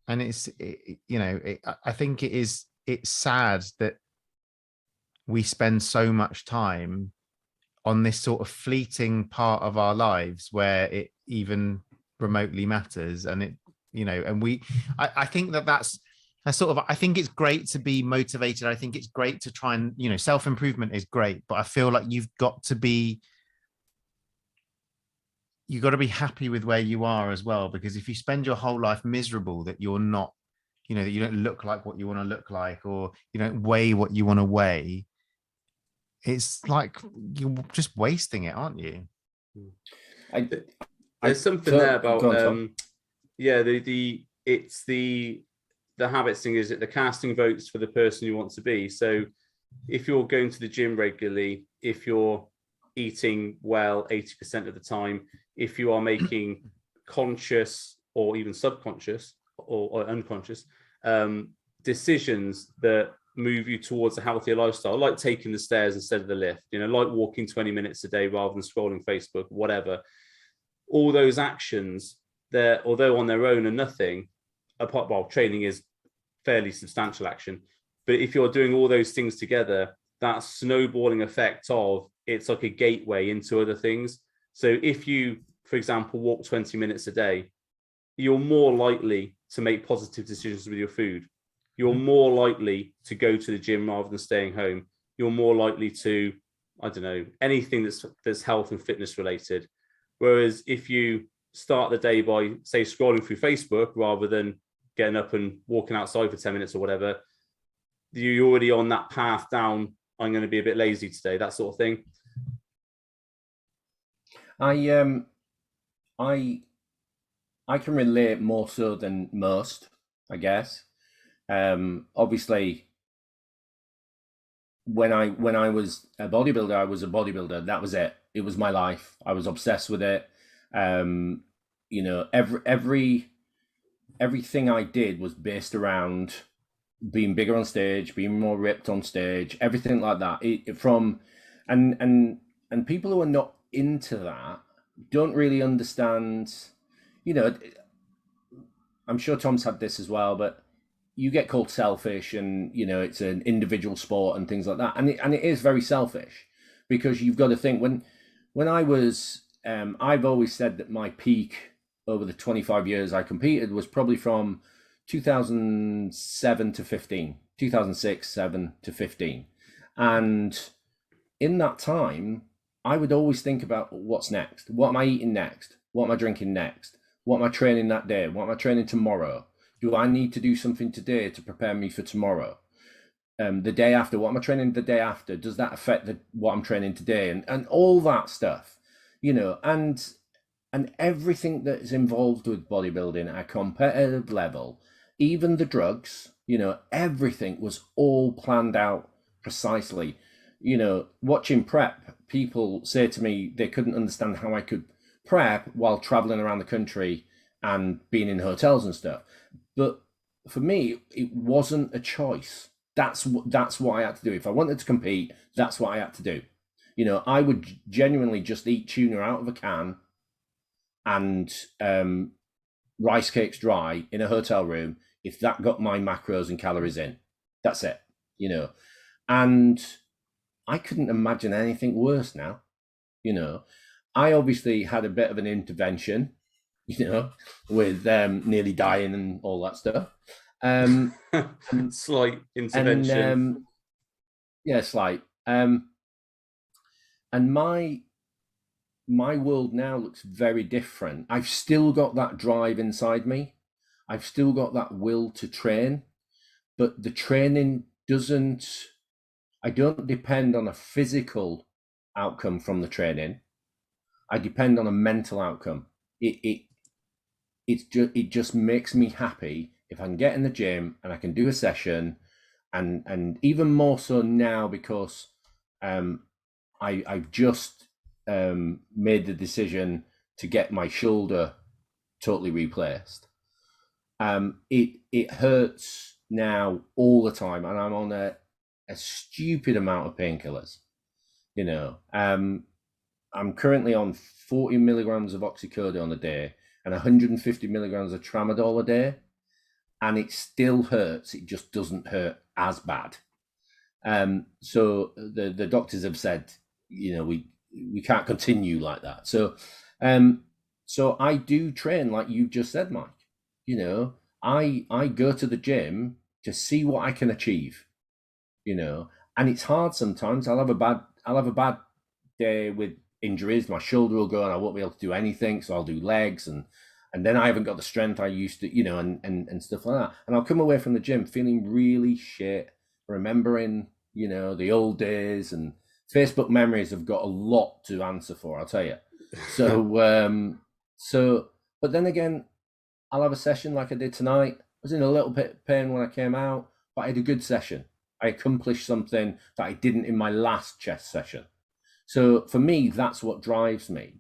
And I think it's sad that we spend so much time on this sort of fleeting part of our lives where it even remotely matters. And I think that's sort of, I think it's great to be motivated. I think it's great to try and, self-improvement is great, but I feel like you've got to be happy with where you are as well. Because if you spend your whole life miserable that you're not, that you don't look like what you want to look like, or you don't weigh what you want to weigh, it's like you're just wasting it, aren't you? There's something there about it's the habits thing, is it the casting votes for the person you want to be. So if you're going to the gym regularly, if you're eating well 80% of the time, if you are making conscious or even subconscious or unconscious decisions that move you towards a healthier lifestyle, like taking the stairs instead of the lift, like walking 20 minutes a day rather than scrolling Facebook, whatever. All those actions, although on their own are nothing, apart, well, training is fairly substantial action, but if you're doing all those things together, that snowballing effect of it's like a gateway into other things. So if you, for example, walk 20 minutes a day, you're more likely to make positive decisions with your food. You're more likely to go to the gym rather than staying home. You're more likely to, I don't know, anything that's health and fitness related. Whereas if you start the day by, say, scrolling through Facebook rather than getting up and walking outside for 10 minutes or whatever, you're already on that path down, I'm going to be a bit lazy today, that sort of thing. I can relate more so than most, I guess. Obviously, when I was a bodybuilder, I was a bodybuilder. That was it. It was my life. I was obsessed with it. Everything I did was based around being bigger on stage, being more ripped on stage, everything like that. And people who are not into that don't really understand. I'm sure Tom's had this as well, but you get called selfish, and it's an individual sport and things like that, and it is very selfish, because you've got to think when I was I've always said that my peak over the 25 years I competed was probably from 2007 to 15, 2006, 7 to 15, and in that time I would always think about what's next, what am I eating next, what am I drinking next, what am I training that day, what am I training tomorrow. Do I need to do something today to prepare me for tomorrow? The day after, what am I training the day after? Does that affect what I'm training today? And all that stuff, and everything that is involved with bodybuilding at a competitive level, even the drugs, everything was all planned out precisely. Watching prep, people say to me they couldn't understand how I could prep while traveling around the country and being in hotels and stuff. But for me, it wasn't a choice. That's what I had to do. If I wanted to compete, that's what I had to do. I would genuinely just eat tuna out of a can and rice cakes dry in a hotel room if that got my macros and calories in. That's it. And I couldn't imagine anything worse now. I obviously had a bit of an intervention, with nearly dying and all that stuff. Slight intervention. Slight. And my world now looks very different. I've still got that drive inside me. I've still got that will to train, but the training I don't depend on a physical outcome from the training. I depend on a mental outcome. It just makes me happy if I can get in the gym and I can do a session, and even more so now because I've just made the decision to get my shoulder totally replaced. It hurts now all the time, and I'm on a stupid amount of painkillers. I'm currently on 40 milligrams of oxycodone a day and 150 milligrams of tramadol a day, and it still hurts. It just doesn't hurt as bad. So the doctors have said, we can't continue like that. So I do train like you've just said, Mike. I go to the gym to see what I can achieve. And it's hard sometimes. I'll have a bad day with injuries. My shoulder will go and I won't be able to do anything, so I'll do legs, and then I haven't got the strength I used to, and stuff like that. And I'll come away from the gym feeling really shit, remembering, the old days, and Facebook memories have got a lot to answer for, I'll tell you. So, but then again, I'll have a session like I did tonight. I was in a little bit of pain when I came out, but I had a good session. I accomplished something that I didn't in my last chest session. So for me, that's what drives me,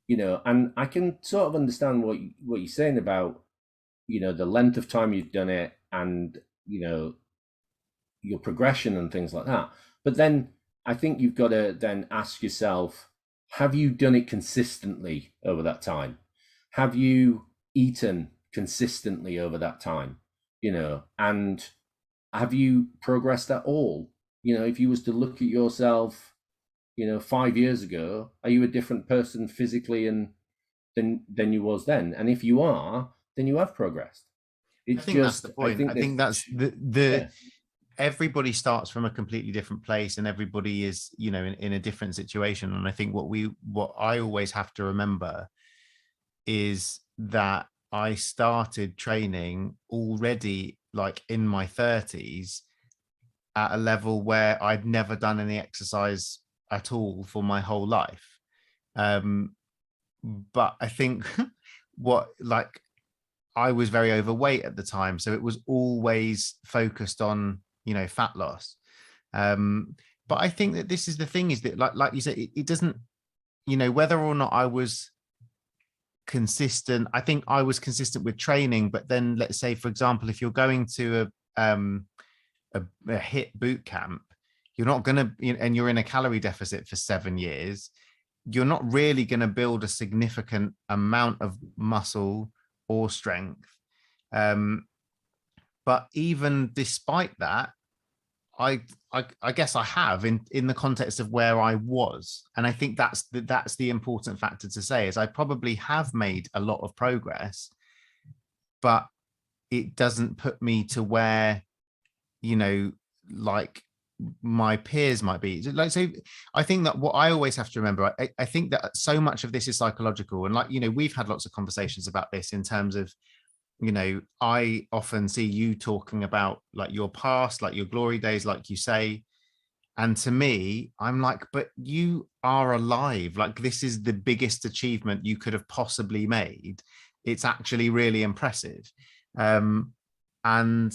and I can sort of understand what you're saying about, the length of time you've done it, and, your progression and things like that. But then I think you've got to then ask yourself, have you done it consistently over that time? Have you eaten consistently over that time? And have you progressed at all? If you was to look at yourself, 5 years ago, are you a different person physically and than you was then? And if you are, then you have progressed. I think that's the point. I think that's the yeah. Everybody starts from a completely different place, and everybody is, in a different situation. And I think what I always have to remember is that I started training already like in my 30s at a level where I'd never done any exercise at all for my whole life. But I think I was very overweight at the time, so it was always focused on, fat loss. But I think that this is the thing, is that like you said, it doesn't, whether or not I was consistent. I think I was consistent with training, but then let's say, for example, if you're going to a HIIT boot camp, you're not going to, and you're in a calorie deficit for 7 years, you're not really going to build a significant amount of muscle or strength. But even despite that, I guess I have in the context of where I was. And I think that's the important factor to say, is I probably have made a lot of progress, but it doesn't put me to where, like my peers might be. So I think that what I always have to remember, I think that so much of this is psychological. And we've had lots of conversations about this in terms of, I often see you talking about like your past, like your glory days, like you say. And to me, I'm like, but you are alive. Like, this is the biggest achievement you could have possibly made. It's actually really impressive. And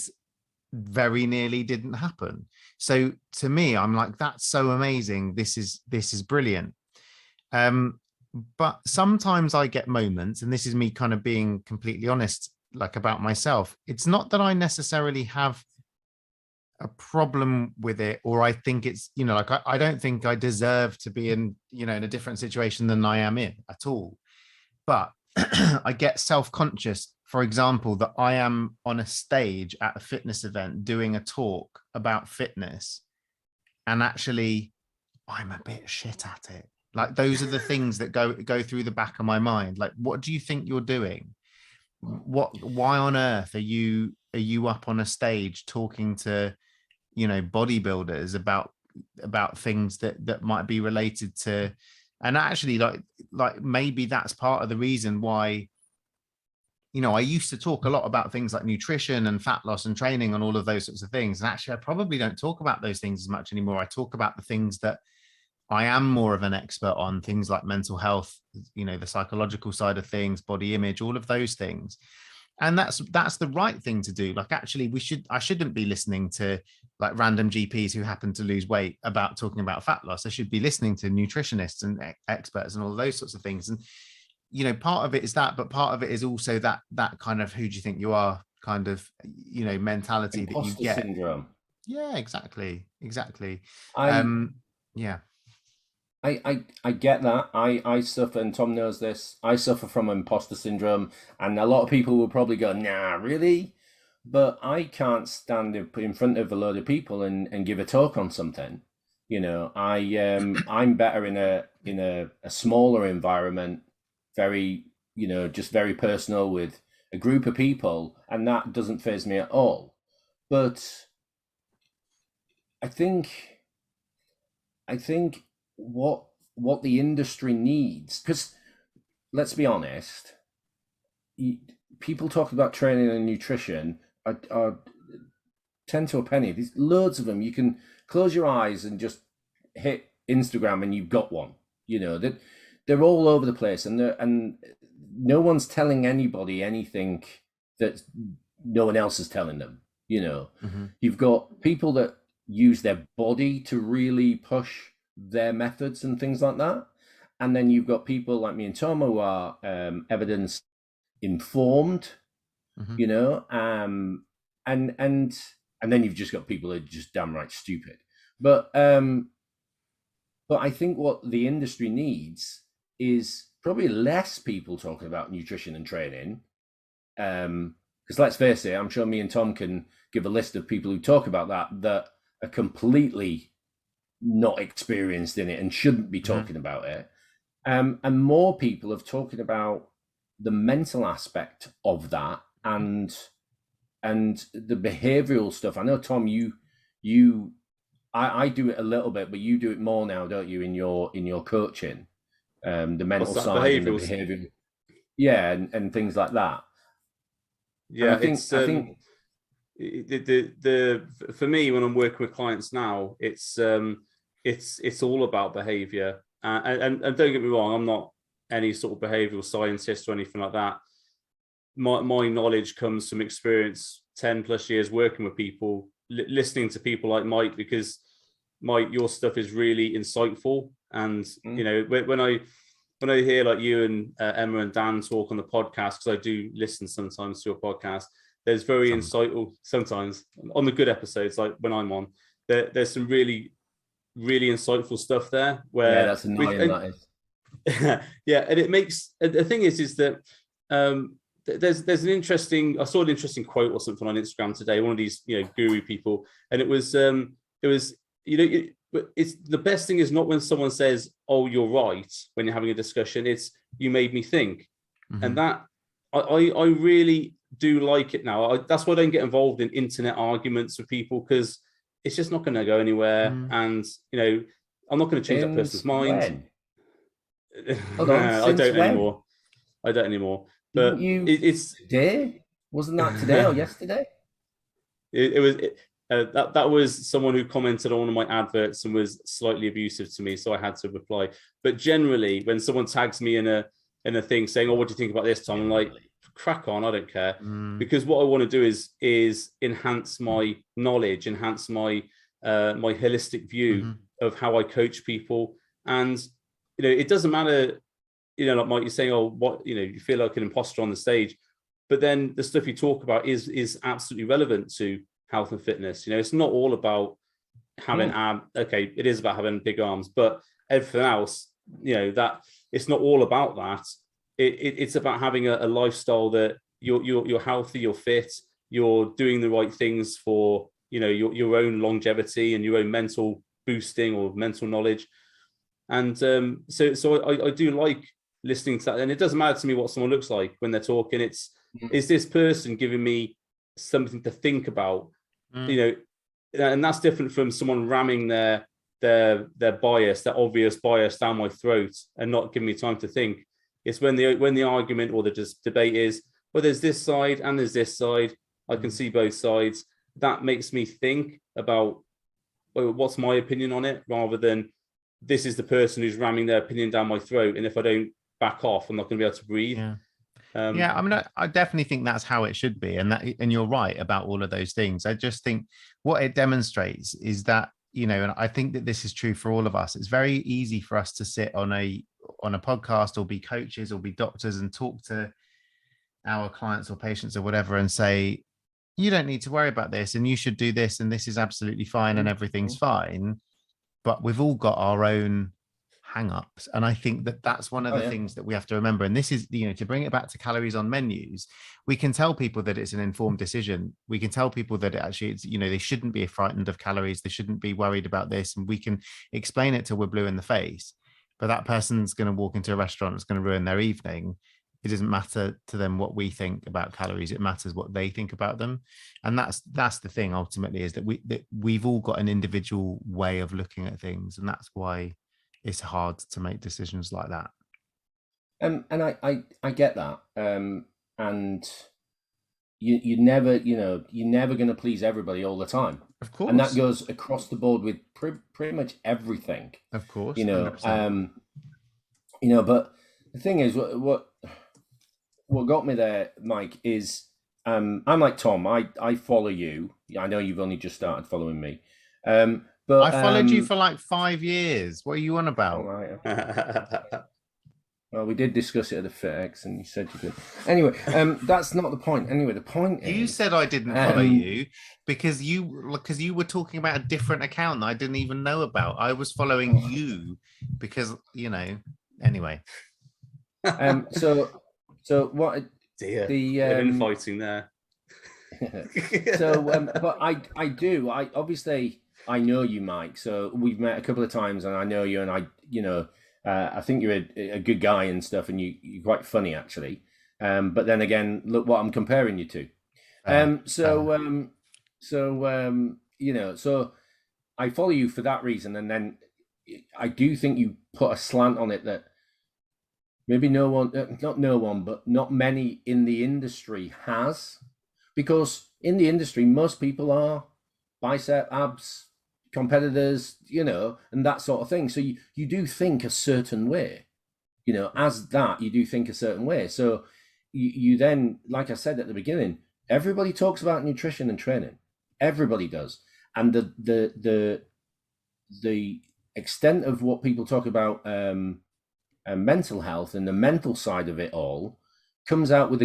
very nearly didn't happen. So to me, I'm like, that's so amazing. This is brilliant. But sometimes I get moments, and this is me kind of being completely honest, like about myself. It's not that I necessarily have a problem with it, or I think it's, I don't think I deserve to be in, in a different situation than I am in at all. But I get self-conscious, for example, that I am on a stage at a fitness event doing a talk about fitness, and actually I'm a bit shit at it. Like, those are the things that go through the back of my mind. Like, what do you think you're doing? Why on earth are you up on a stage talking to, bodybuilders about things that might be related to, and actually like maybe that's part of the reason why, I used to talk a lot about things like nutrition and fat loss and training and all of those sorts of things. And actually, I probably don't talk about those things as much anymore. I talk about the things that I am more of an expert on, things like mental health, the psychological side of things, body image, all of those things. And that's the right thing to do. Like, actually, I shouldn't be listening to like random GPs who happen to lose weight about talking about fat loss. I should be listening to nutritionists and experts and all those sorts of things. And, part of it is that, but part of it is also that kind of, who do you think you are kind of, mentality Imposter that you get. Syndrome. Yeah, exactly. Yeah. I get that. I suffer, and Tom knows this. I suffer from imposter syndrome, and a lot of people will probably go, "Nah, really?" But I can't stand in front of a load of people and give a talk on something. I'm better in a smaller environment, very just very personal with a group of people, and that doesn't faze me at all. But I think what the industry needs, because let's be honest, people talk about training and nutrition are 10 to a penny. There's loads of them. You can close your eyes and just hit Instagram and you've got one. That they're all over the place, and no one's telling anybody anything that no one else is telling them. Mm-hmm. You've got people that use their body to really push their methods and things like that. And then you've got people like me and Tom who are evidence informed, you know, and then you've just got people who are just damn right stupid. But I think what the industry needs is probably less people talking about nutrition and training. Because let's face it, I'm sure me and Tom can give a list of people who talk about that are completely not experienced in it and shouldn't be talking about it. And more people have talking about the mental aspect of that and the behavioral stuff. I know, Tom, I do it a little bit, but you do it more now, don't you, in your coaching? The mental side and the behavioral, yeah, and things like that. Yeah, I think the for me, when I'm working with clients now, it's all about behavior. And don't get me wrong, I'm not any sort of behavioral scientist or anything like that. My knowledge comes from experience, 10 plus years working with people, listening to people like Mike, because Mike, your stuff is really insightful. And you know, when I hear like you and Emma and Dan talk on the podcast, because I do listen sometimes to your podcast, there's very insightful, sometimes on the good episodes, like when I'm on, there's some really insightful stuff there. Where that's annoying. That is. Yeah, and it makes, the thing is that there's an interesting, I saw an interesting quote or something on Instagram today, one of these, you know, guru people, and it was you know, it's the best thing is not when someone says, oh, you're right, when you're having a discussion, it's you made me think. And that I really do like it now. That's why I don't get involved in internet arguments with people, because it's just not going to go anywhere. And you know, I'm not going to change that person's mind. Hold on, I don't anymore. But it's today. Wasn't that today or yesterday? It was that was someone who commented on one of my adverts and was slightly abusive to me, so I had to reply. But generally, when someone tags me in a thing saying, "Oh, what do you think about this, Tom?" I'm like, "Crack on, I don't care," because what I want to do is enhance my knowledge, enhance my my holistic view of how I coach people. And you know, it doesn't matter, you know, like Mike, you're saying, oh, what, you know, you feel like an imposter on the stage, but then the stuff you talk about is absolutely relevant to health and fitness. You know, it's not all about having okay, it is about having big arms, but everything else, you know, that it's not all about that. It's about having a lifestyle that you're healthy, you're fit, you're doing the right things for, you know, your own longevity and your own mental boosting or mental knowledge. And so I do like listening to that, and it doesn't matter to me what someone looks like when they're talking. It's is this person giving me something to think about, you know, and that's different from someone ramming their bias, their obvious bias down my throat and not giving me time to think. It's when the argument or the debate is, well, there's this side and there's this side, I can see both sides. That makes me think about, well, what's my opinion on it, rather than this is the person who's ramming their opinion down my throat, and if I don't back off, I'm not going to be able to breathe. Yeah, I mean, I definitely think that's how it should be, and you're right about all of those things. I just think what it demonstrates is that, you know, and I think that this is true for all of us. It's very easy for us to sit on a podcast or be coaches or be doctors and talk to our clients or patients or whatever and say, you don't need to worry about this, and you should do this, and this is absolutely fine, and everything's fine. But we've all got our own hang-ups, and I think that that's one of the things that we have to remember. And this is, you know, to bring it back to calories on menus, we can tell people that it's an informed decision. We can tell people that it's, you know, they shouldn't be frightened of calories, they shouldn't be worried about this, and we can explain it till we're blue in the face. But that person's going to walk into a restaurant, it's going to ruin their evening. It doesn't matter to them what we think about calories. It matters what they think about them. And that's the thing ultimately, is that we've all got an individual way of looking at things. And that's why it's hard to make decisions like that. And I get that. And you're never going to please everybody all the time. Of course. And that goes across the board with pretty much everything. Of course. You know, but the thing is, what got me there, Mike, is I'm like Tom. I follow you. I know you've only just started following me, But I followed you for like 5 years. What are you on about? all right, okay. Well, we did discuss it at the FitX, and you said you did. Anyway, that's not the point. Anyway, the point is, You said I didn't follow you because you were talking about a different account that I didn't even know about. I was following you because Anyway. So what? Dear, The infighting there. But I do. I obviously I know you, Mike. So we've met a couple of times, and I know you, and I think you're a good guy and stuff, and you're quite funny actually. But then again, look what I'm comparing you to. So I follow you for that reason, and then I do think you put a slant on it that maybe not many in the industry has, because in the industry most people are bicep, abs, competitors, and that sort of thing. So you do think a certain way, as that you do think a certain way. So you then, like I said at the beginning, everybody talks about nutrition and training. Everybody does. And the extent of what people talk about mental health and the mental side of it all comes out with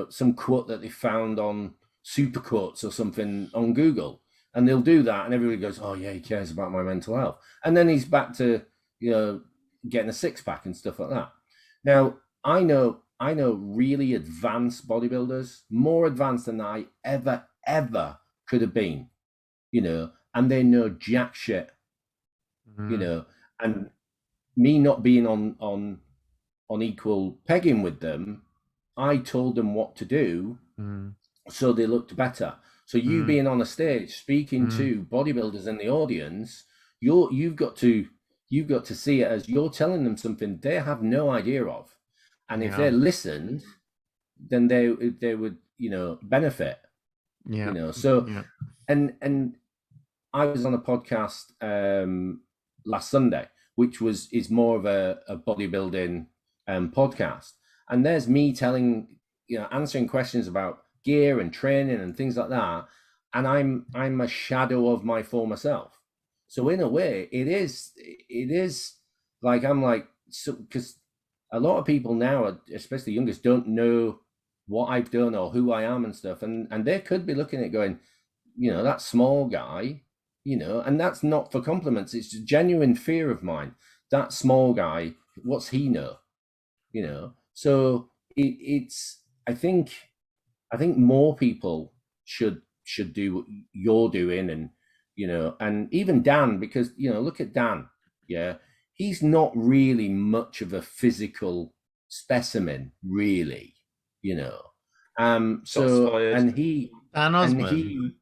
some quote that they found on super quotes or something on Google. And they'll do that, and everybody goes, "Oh yeah, he cares about my mental health." And then he's back to getting a six pack and stuff like that. Now I know really advanced bodybuilders, more advanced than I ever could have been, and they know jack shit, and me not being on equal pegging with them, I told them what to do, so they looked better. So you being on a stage speaking to bodybuilders in the audience, you've got to see it as you're telling them something they have no idea of, and if they listened, then they would benefit. And I was on a podcast last Sunday, which is more of a bodybuilding podcast, and there's me answering questions about gear and training and things like that, and I'm a shadow of my former self. So in a way, it is like because a lot of people now, especially youngest, don't know what I've done or who I am and stuff, and they could be looking at it going, that small guy, and that's not for compliments. It's a genuine fear of mine. That small guy, what's he know? So it's I think more people should do what you're doing, and and even Dan, because look at Dan. He's not really much of a physical specimen, really. So and he Dan Osman.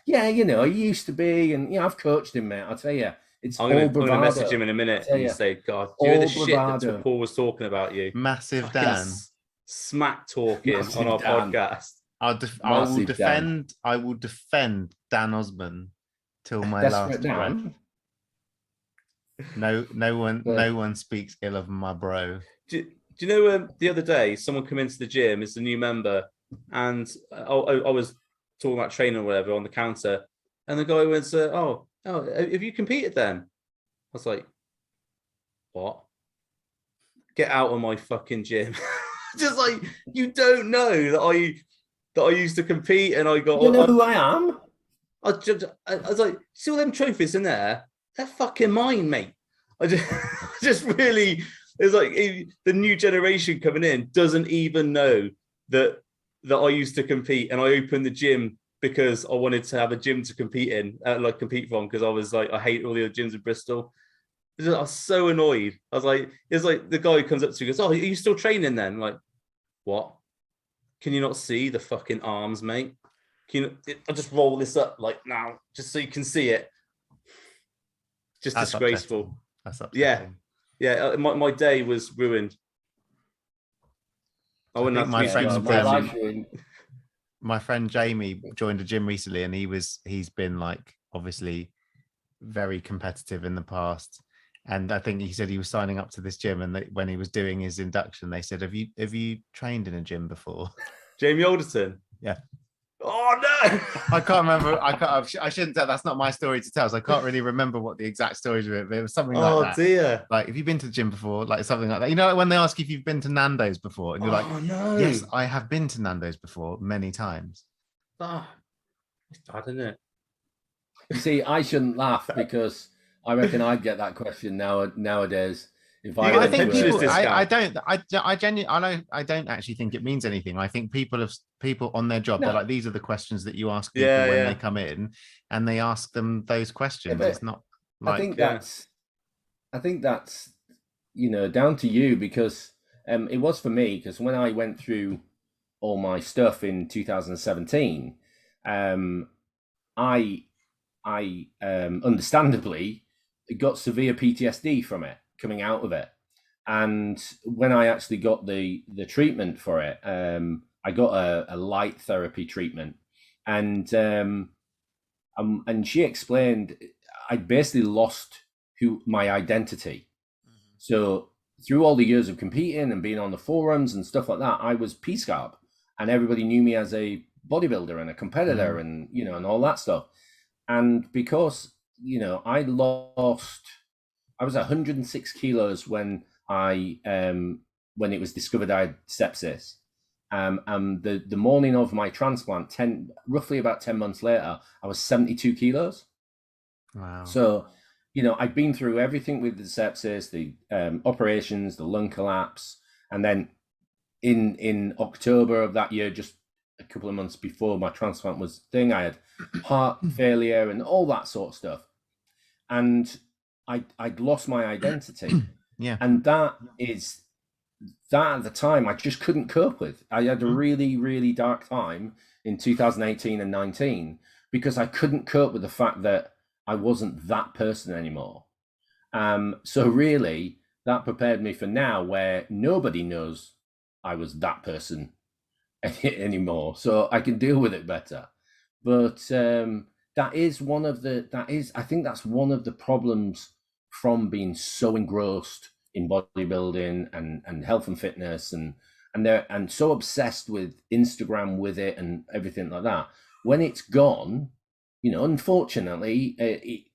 Yeah, he used to be, and I've coached him, mate. I'll tell you, it's I'm going to message him in a minute and say, God, do you hear the shit that Paul was talking about you? Massive Dan. Smack talking on our podcast. I will defend Dan Osman till my last breath. No one speaks ill of my bro. Do you know the other day someone came into the gym as a new member, and I was talking about training or whatever on the counter, and the guy went, "Oh, have you competed then?" I was like, "What? Get out of my fucking gym!" Just like, you don't know that I used to compete, and I got. You know who I am? I was like, see all them trophies in there? They're fucking mine, mate. I just really, it's like the new generation coming in doesn't even know that I used to compete, and I opened the gym because I wanted to have a gym to compete in, compete from, because I was like, I hate all the other gyms in Bristol. I was so annoyed. I was like, it's like the guy who comes up to me and goes, "Oh, are you still training then?" I'm like, what? Can you not see the fucking arms, mate? I'll just roll this up like now, just so you can see it. Just that's disgraceful. Upsetting. That's upsetting. Yeah. My day was ruined. I wouldn't have my friend Jamie joined a gym recently, and he's been like obviously very competitive in the past. And I think he said he was signing up to this gym, and when he was doing his induction, they said, "Have you trained in a gym before?" Jamie Alderton. Yeah. Oh no! I can't remember. I shouldn't tell. That's not my story to tell. So I can't really remember what the exact stories of it. But it was something like that. Dear! Like, have you been to the gym before? Like something like that. You know, when they ask you if you've been to Nando's before, and you're like, no! yes, I have been to Nando's before many times. It's bad, isn't it? You see, I shouldn't laugh because I reckon I'd get that question nowadays. If I, I think people. I don't actually think it means anything. I think people on their job. No. They're like, these are the questions that you ask people when they come in, and they ask them those questions. It's not like I think that's down to you, because it was for me, because when I went through all my stuff in 2017, I understandably got severe PTSD from it coming out of it. And when I actually got the treatment for it, I got a light therapy treatment, and she explained I basically lost my identity. So through all the years of competing and being on the forums and stuff like that, I was P-Scarp, and everybody knew me as a bodybuilder and a competitor, and and all that stuff. And because I was 106 kilos when when it was discovered I had sepsis. The morning of my transplant, roughly about 10 months later, I was 72 kilos. Wow. So, I'd been through everything with the sepsis, the operations, the lung collapse, and then in October of that year, just a couple of months before my transplant was thing, I had heart failure and all that sort of stuff, and I'd lost my identity. Yeah. And that at the time I just couldn't cope with. I had a really, really dark time in 2018 and 19 because I couldn't cope with the fact that I wasn't that person anymore. So really that prepared me for now, where nobody knows I was that person anymore, so I can deal with it better. But I think that's one of the problems from being so engrossed in bodybuilding and health and fitness, and so obsessed with Instagram with it and everything like that. When it's gone, unfortunately,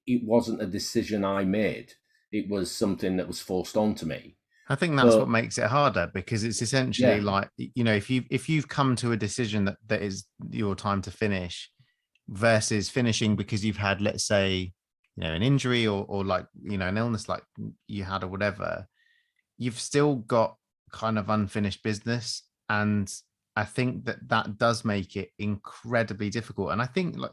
it wasn't a decision I made. It was something that was forced onto me. I think that's what makes it harder, because it's essentially like, if you've come to a decision that is your time to finish, versus finishing because you've had, let's say, an injury or like, an illness like you had or whatever, you've still got kind of unfinished business. And I think that does make it incredibly difficult. And I think like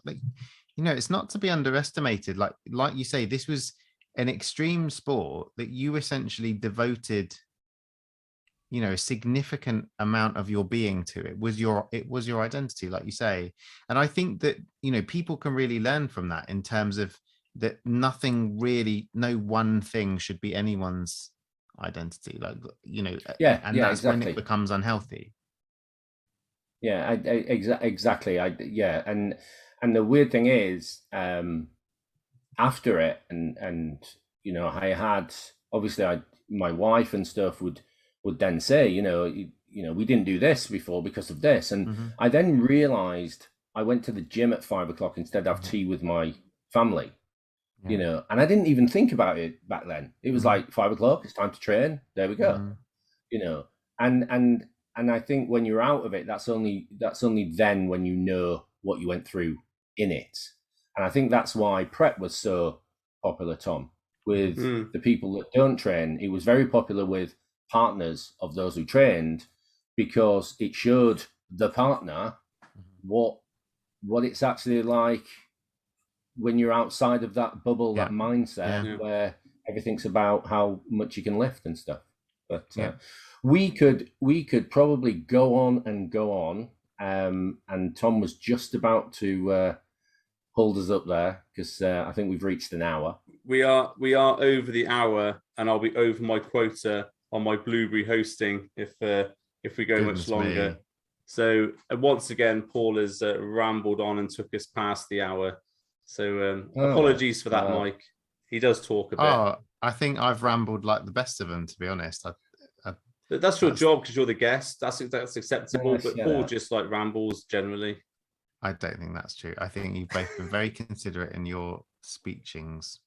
it's not to be underestimated. Like you say, this was an extreme sport that you essentially devoted a significant amount of your being to. It was your identity, like you say. And I think that people can really learn from that, in terms of that no one thing should be anyone's identity, like and that's exactly. when it becomes unhealthy. Exactly. And the weird thing is, after it, and I had, obviously, my wife and stuff would then say, we didn't do this before because of this, and I then realized I went to the gym at 5 o'clock instead of tea with my family, and I didn't even think about it back then. It was like 5 o'clock, it's time to train. There we go, and I think when you're out of it, that's only then when you know what you went through in it. And I think that's why prep was so popular, Tom, with the people that don't train. It was very popular with partners of those who trained, because it showed the partner what it's actually like when you're outside of that bubble, that mindset where everything's about how much you can lift and stuff. But we could probably go on and go on, and Tom was just about to hold us up there, because I think we've reached an hour. We are over the hour, and I'll be over my quota on my Blueberry hosting if we go much longer. Me. So once again, Paul has rambled on and took us past the hour. So apologies for that, Mike. He does talk a bit. Oh, I think I've rambled like the best of them, to be honest. That's your job, because you're the guest. That's acceptable. But Paul just like rambles generally. I don't think that's true. I think you've both been very considerate in your speechings.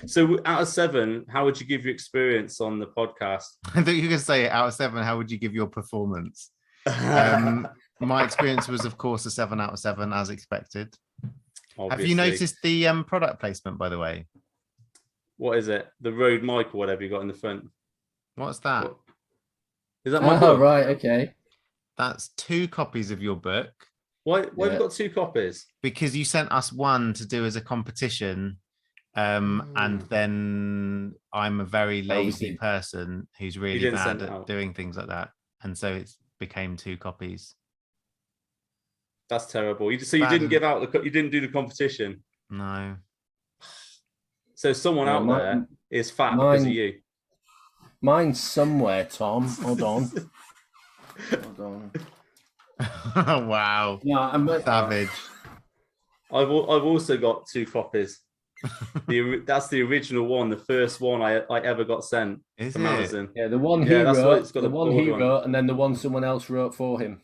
So out of 7, how would you give your experience on the podcast? I thought you were going to say out of 7, how would you give your performance? My experience was, of course, a 7 out of 7, as expected. Obviously. Have you noticed the product placement, by the way? What is it? The Rode mic or whatever you got in the front. What's that? What? Is that my Oh, book? right, okay. That's 2 copies of your book. Why have you got 2 copies? Because you sent us one to do as a competition. And then I'm a very lazy person who's really bad at doing things like that. And so it became 2 copies. That's terrible. So you didn't give out you didn't do the competition? No. So someone out there is fat because of you. Mine's somewhere, Tom. Hold on. Hold on. Wow. No, I'm savage. I've also got 2 copies. That's the original one, the first one I ever got sent from Amazon. Yeah, the one he wrote, the one he wrote, and then the one someone else wrote for him.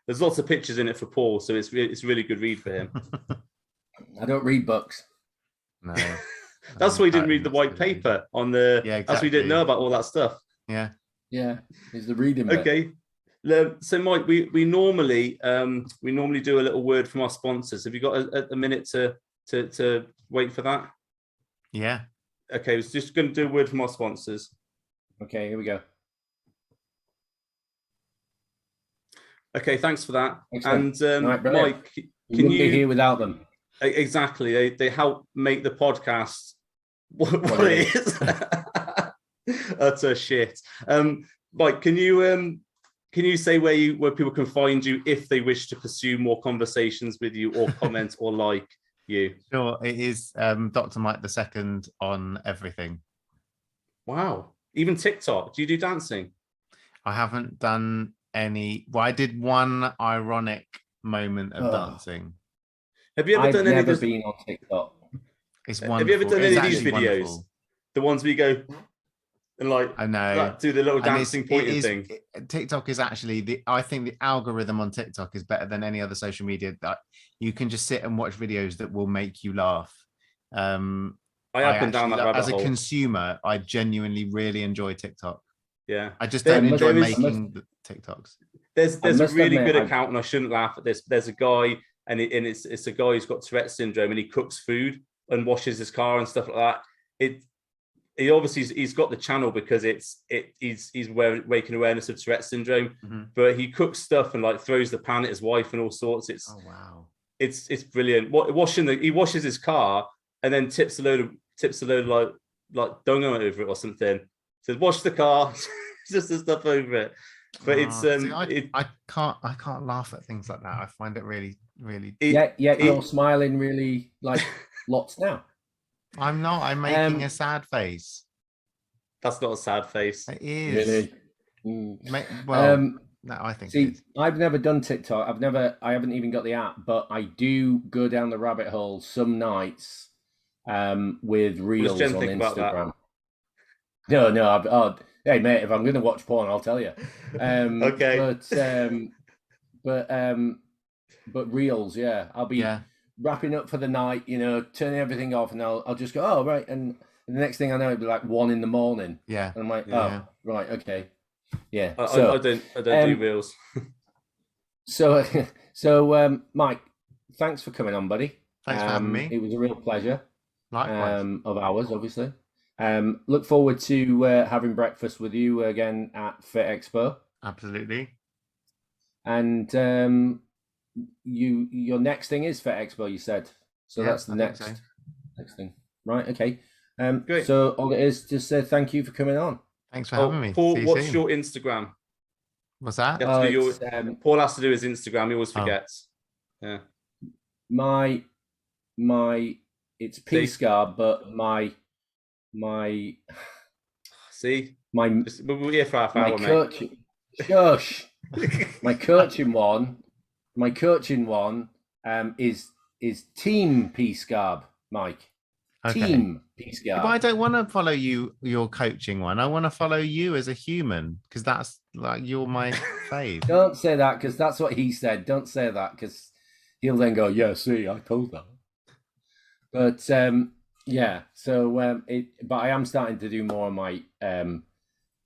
There's lots of pictures in it for Paul, so it's a really good read for him. I don't read books. No. That's why he didn't read the white paper on the. Yeah, exactly. That's why he didn't know about all that stuff. Yeah. Yeah, it's the reading bit. Okay. So Mike, we normally do a little word from our sponsors. Have you got a minute to wait for that? Yeah. Okay, I was just going to do a word from our sponsors. Okay, here we go. Okay, thanks for that. Excellent. And right, Mike, can you be here without them? Exactly, they help make the podcast what it is. Utter shit. Mike, can you say where people can find you if they wish to pursue more conversations with you or comment or like you? Sure, it is Dr. Mike II on everything. Wow. Even TikTok. Do you do dancing? I haven't done any. Well, I did one ironic moment of dancing. Have you ever done any of this? I've never been on TikTok. It's wonderful. Have you ever done any of these videos? Wonderful. The ones where you go and I know, do the little dancing pointing thing. TikTok is actually I think the algorithm on TikTok is better than any other social media. That you can just sit and watch videos that will make you laugh. I have been down that rabbit hole. As a consumer, I genuinely really enjoy TikTok. Yeah, I just don't enjoy making the TikToks. There's a really good account, and I shouldn't laugh at this. There's a guy, and it's a guy who's got Tourette's syndrome, and he cooks food and washes his car and stuff like that. He obviously he's got the channel because he's waking awareness of Tourette's syndrome, but he cooks stuff and like throws the pan at his wife and all sorts. Oh wow, it's brilliant. He washes his car and then tips a load of like dung over it or something. Says wash the car, just the stuff over it. But I can't laugh at things like that. I find it really you're smiling really like lots now. I'm not. I'm making a sad face. That's not a sad face. It is. Really? No, I think. See, I've never done TikTok. I haven't even got the app, but I do go down the rabbit hole some nights with reels on Instagram. No. Hey mate, if I'm going to watch porn, I'll tell you. Okay. But reels, yeah. I'll be wrapping up for the night, turning everything off, and I'll just go, oh right, and the next thing I know, it'll be like 1 a.m. Yeah. And I'm like, right, okay, yeah. I don't do reels. So Mike, thanks for coming on, buddy. Thanks for having me. It was a real pleasure. Likewise. Of ours, obviously. Look forward to having breakfast with you again at Fit Expo. Absolutely. And your next thing is Fit Expo, you said. So that's the next thing. Right, okay. Great. So all it is, just say thank you for coming on. Thanks for having me. Paul, what's your Instagram? What's that? Paul has to do his Instagram. He always forgets. Yeah. My it's PSCAR, but my we're here for half hour, mate. Shush. my coaching one is Team PSCAR, Mike. Okay. Team Peace Yeah, Guard. but I don't want to follow your coaching one. I want to follow you as a human because that's like you're my fave. Don't say that because that's what he said. Don't say that because he'll then go, yeah, see, I told that. But yeah, so but I am starting to do more of my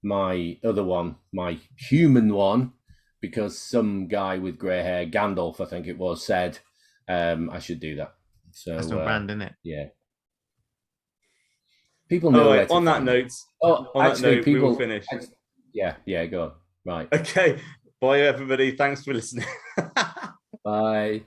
my other one, my human one, because some guy with grey hair, Gandalf, I think it was, said I should do that. So That's my brand, isn't it? Yeah. People know where to on that find note, me. Oh, on actually, that note, people. we will finish. Yeah, go on. Right. Okay. Bye, everybody. Thanks for listening. Bye.